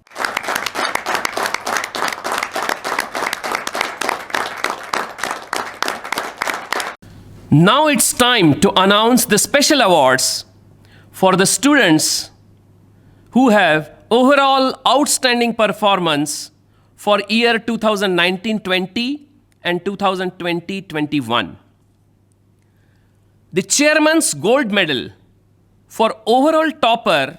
Speaker 10: Now it's time to announce the special awards for the students who have overall outstanding performance for year 2019-20 and 2020-21. The chairman's gold medal for overall topper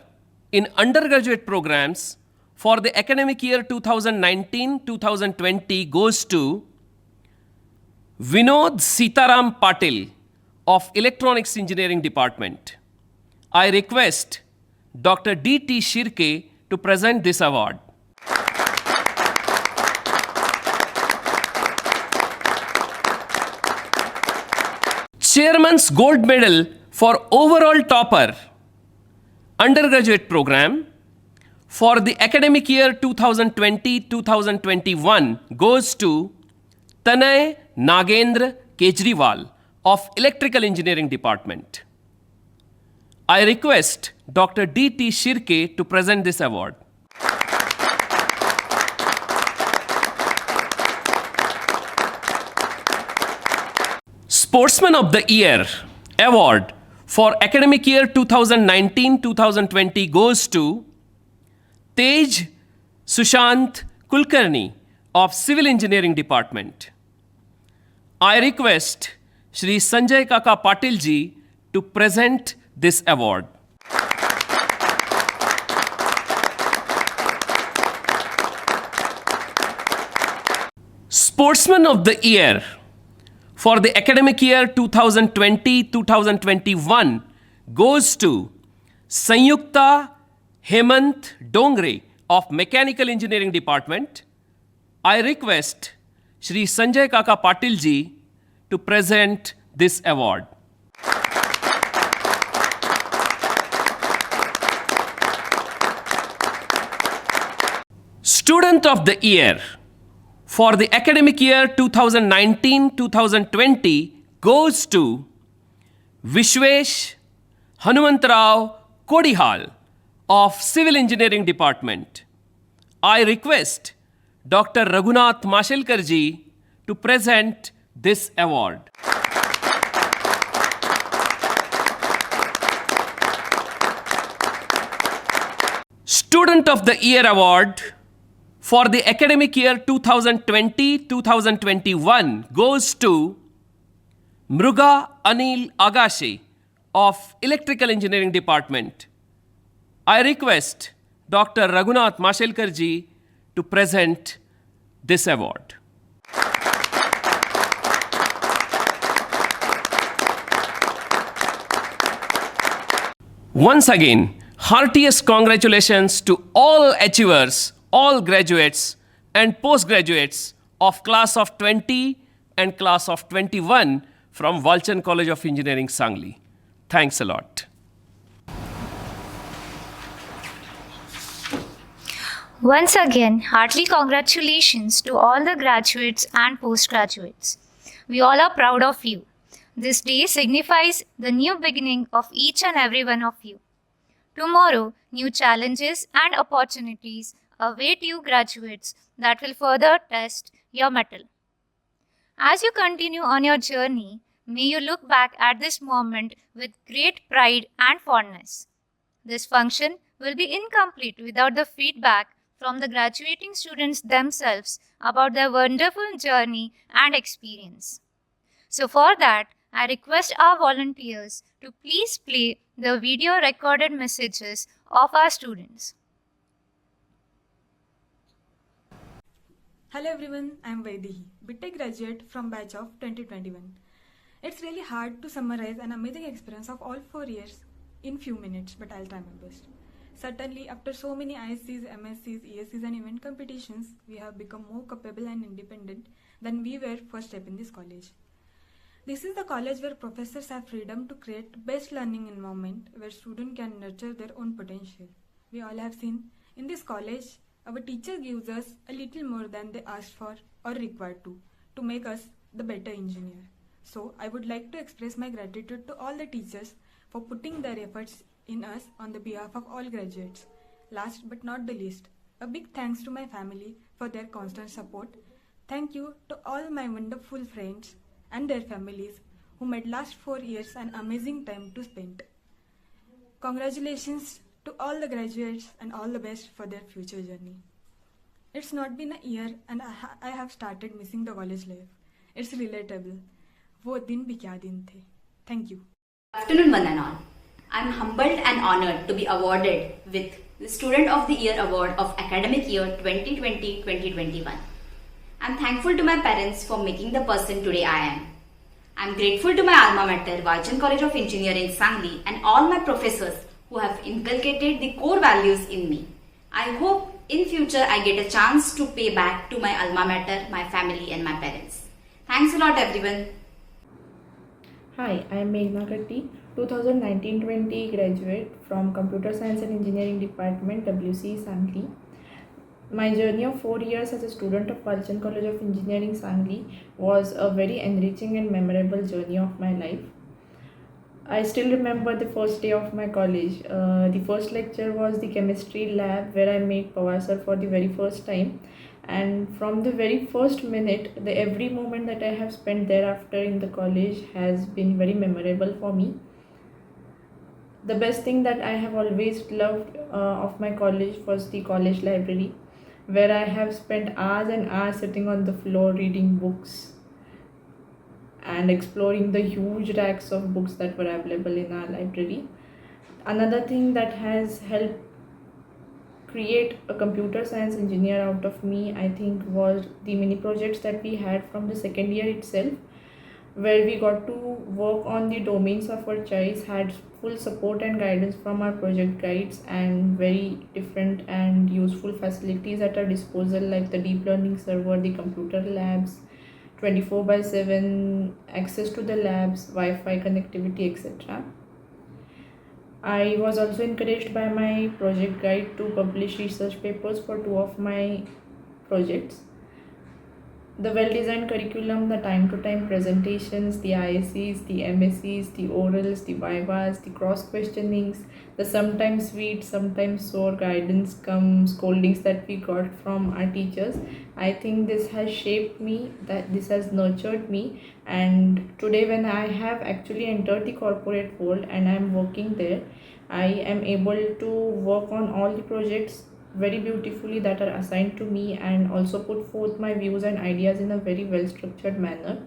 Speaker 10: in undergraduate programs for the academic year 2019-2020 goes to Vinod Sitaram Patil of Electronics Engineering Department. I request Dr. D.T. Shirke to present this award. Chairman's Gold Medal for overall topper undergraduate program for the academic year 2020-2021 goes to Tanay Nagendra Kejriwal of Electrical Engineering Department. I request Dr. D.T. Shirke to present this award. Sportsman of the Year award for academic year 2019-2020 goes to Tej Sushant Kulkarni of Civil Engineering Department. I request Shri Sanjay Kaka Patil ji to present this award. Sportsman of the Year for the academic year 2020-2021 goes to Sanyukta Hemant Dongre of Mechanical Engineering Department. I request Shri Sanjay Kaka Patil ji to present this award. Student of the Year for the academic year 2019-2020 goes to Vishwesh Hanumantrao Kodihal of Civil Engineering Department. I request Dr. Raghunath Mashelkar ji to present this award. Student of the Year award for the academic year 2020-2021 goes to Mruga Anil Agashe of Electrical Engineering Department. I request Dr. Raghunath Mashelkar ji to present this award. Once again, heartiest congratulations to all achievers, all graduates and postgraduates of class of 20 and class of 21 from Walchand College of Engineering, Sangli. Thanks a lot.
Speaker 3: Once again, heartily congratulations to all the graduates and postgraduates. We all are proud of you. This day signifies the new beginning of each and every one of you. Tomorrow, new challenges and opportunities await you graduates that will further test your mettle. As you continue on your journey, may you look back at this moment with great pride and fondness. This function will be incomplete without the feedback from the graduating students themselves about their wonderful journey and experience. So for that, I request our volunteers to please play the video recorded messages of our students.
Speaker 11: Hello everyone, I am Vaidehi, BTech graduate from batch of 2021. It's really hard to summarize an amazing experience of all 4 years in few minutes, but I'll try my best. Certainly, after so many ISCs, MSCs, ESCs and event competitions, we have become more capable and independent than we were first step in this college. This is the college where professors have freedom to create best learning environment where students can nurture their own potential. We all have seen in this college, our teacher gives us a little more than they asked for or required to make us the better engineer. So I would like to express my gratitude to all the teachers for putting their efforts in us on the behalf of all graduates. Last but not the least, a big thanks to my family for their constant support. Thank you to all my wonderful friends and their families who made last 4 years an amazing time to spend. Congratulations to all the graduates and all the best for their future journey. It's not been a year and I have started missing the college life. It's relatable. वो दिन भी क्या दिन थे. Thank you.
Speaker 12: Good afternoon, one and all. I'm humbled and honored to be awarded with the Student of the Year Award of Academic Year 2020-2021. I'm thankful to my parents for making the person today I am. I'm grateful to my alma mater, Walchand College of Engineering, Sangli, and all my professors who have inculcated the core values in me. I hope in future I get a chance to pay back to my alma mater, my family and my parents. Thanks a lot everyone.
Speaker 13: Hi, I am Meghna Katti, 2019-20 graduate from Computer Science and Engineering Department, WC Sangli. My journey of 4 years as a student of Walchand College of Engineering, Sangli was a very enriching and memorable journey of my life. I still remember the first day of my college. The first lecture was the chemistry lab where I met Pawar sir for the very first time. And from the very first minute, every moment that I have spent thereafter in the college has been very memorable for me. The best thing that I have always loved of my college was the college library, where I have spent hours and hours sitting on the floor reading books and exploring the huge racks of books that were available in our library. Another thing that has helped create a computer science engineer out of me, I think, was the mini projects that we had from the second year itself, where we got to work on the domains of our choice, had full support and guidance from our project guides, and very different and useful facilities at our disposal like the deep learning server, the computer labs, 24/7 access to the labs, Wi-Fi connectivity, etc. I was also encouraged by my project guide to publish research papers for 2 of my projects. The well-designed curriculum, the time-to-time presentations, the ISCs, the MSCs, the orals, the vivas, the cross-questionings, the sometimes sweet, sometimes sour guidance cum scoldings that we got from our teachers. I think this has shaped me, that this has nurtured me, and today when I have actually entered the corporate world and I am working there, I am able to work on all the projects very beautifully that are assigned to me and also put forth my views and ideas in a very well structured manner.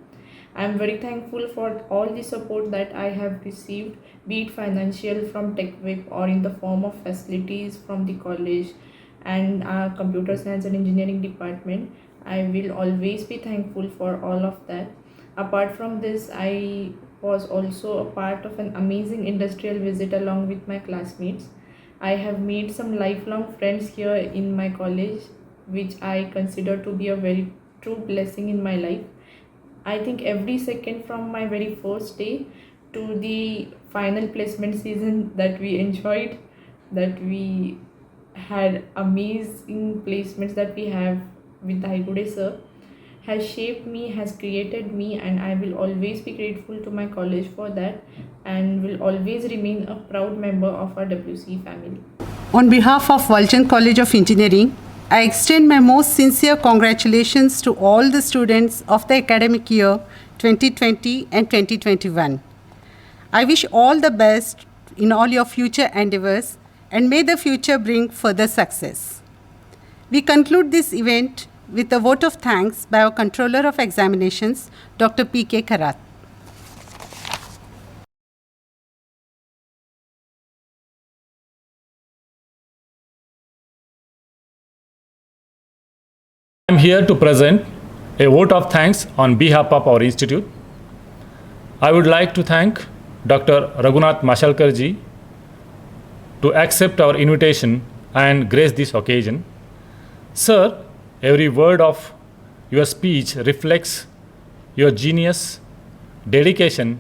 Speaker 13: I am very thankful for all the support that I have received, be it financial from TechWhip or in the form of facilities from the college and our computer science and engineering department. I will always be thankful for all of that. Apart from this, I was also a part of an amazing industrial visit along with my classmates. I have made some lifelong friends here in my college, which I consider to be a very true blessing in my life. I think every second from my very first day to the final placement season that we enjoyed, that we had amazing placements that we have with Daigude sir, has shaped me, has created me, and I will always be grateful to my college for that and will always remain a proud member of our WC family.
Speaker 1: On behalf of Walchand College of Engineering, I extend my most sincere congratulations to all the students of the academic year 2020 and 2021. I wish all the best in all your future endeavors and may the future bring further success. We conclude this event with a vote of thanks by our Controller of Examinations, Dr. P.K. Karat.
Speaker 4: I am here to present a vote of thanks on behalf of our institute. I would like to thank Dr. Raghunath Mashalkar ji to accept our invitation and grace this occasion. Sir, every word of your speech reflects your genius, dedication,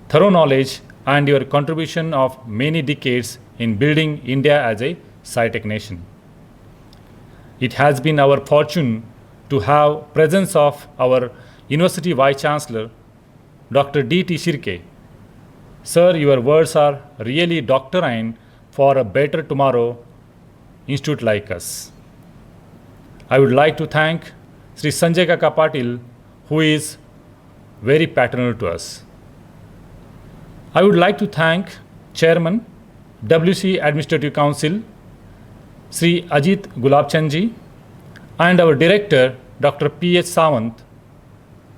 Speaker 4: thorough knowledge, and your contribution of many decades in building India as a sci-tech nation. It has been our fortune to have presence of our University Vice Chancellor, Dr. D.T. Shirke. Sir, your words are really doctrine for a better tomorrow institute like us. I would like to thank Sri Sanjay Kaka Patil, who is very paternal to us. I would like to thank Chairman, WC Administrative Council, Sri Ajit Gulabchandji, and our Director, Dr. P.H. Sawant,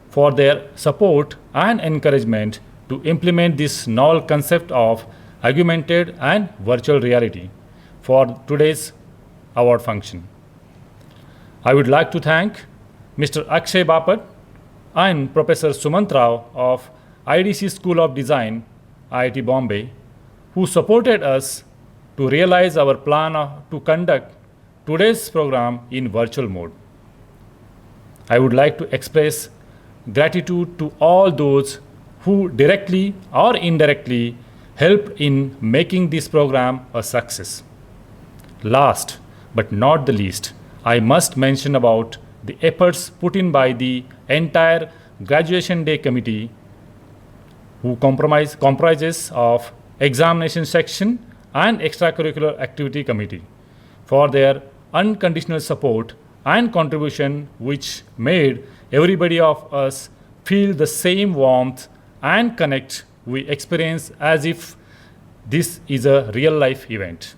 Speaker 4: for their support and encouragement to implement this novel concept of augmented and virtual reality for today's award function. I would like to thank Mr. Akshay Bapat and Professor Sumant Rao of IDC School of Design, IIT Bombay, who supported us to realize our plan to conduct today's program in virtual mode. I would like to express gratitude to all those who directly or indirectly helped in making this program a success. Last but not the least, I must mention about the efforts put in by the entire Graduation Day Committee, who comprises of Examination Section and Extracurricular Activity Committee, for their unconditional support and contribution, which made everybody of us feel the same warmth and connect we experience as if this is a real life event.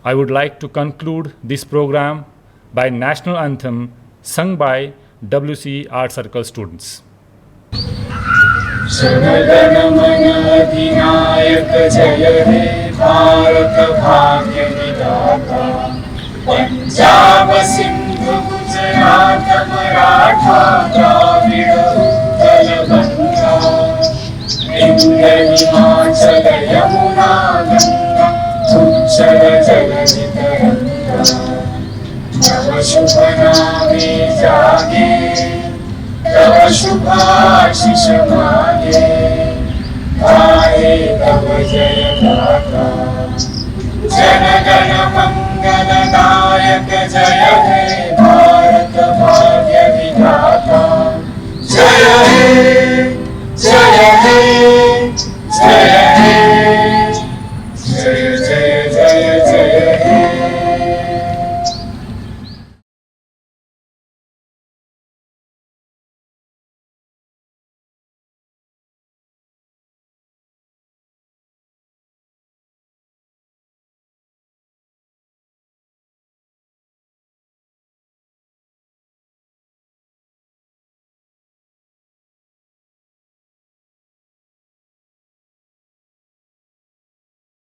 Speaker 4: I would like to conclude this program by national anthem sung by WC Art Circle students.
Speaker 14: Jana Gana Mana अधिनायक जय हे भारत भाग्य विधाता पंजाब सिंधु गुजरात मराठा द्राविड़ उत्कल गंगा विंध्य हिमाचल यमुना गंगा उच्चल जलधि तरंगा नव शुभ नामे जागे तव शुभाशिष मागे गाहे तव जय गाथा जनगण मंगलदायक जय हे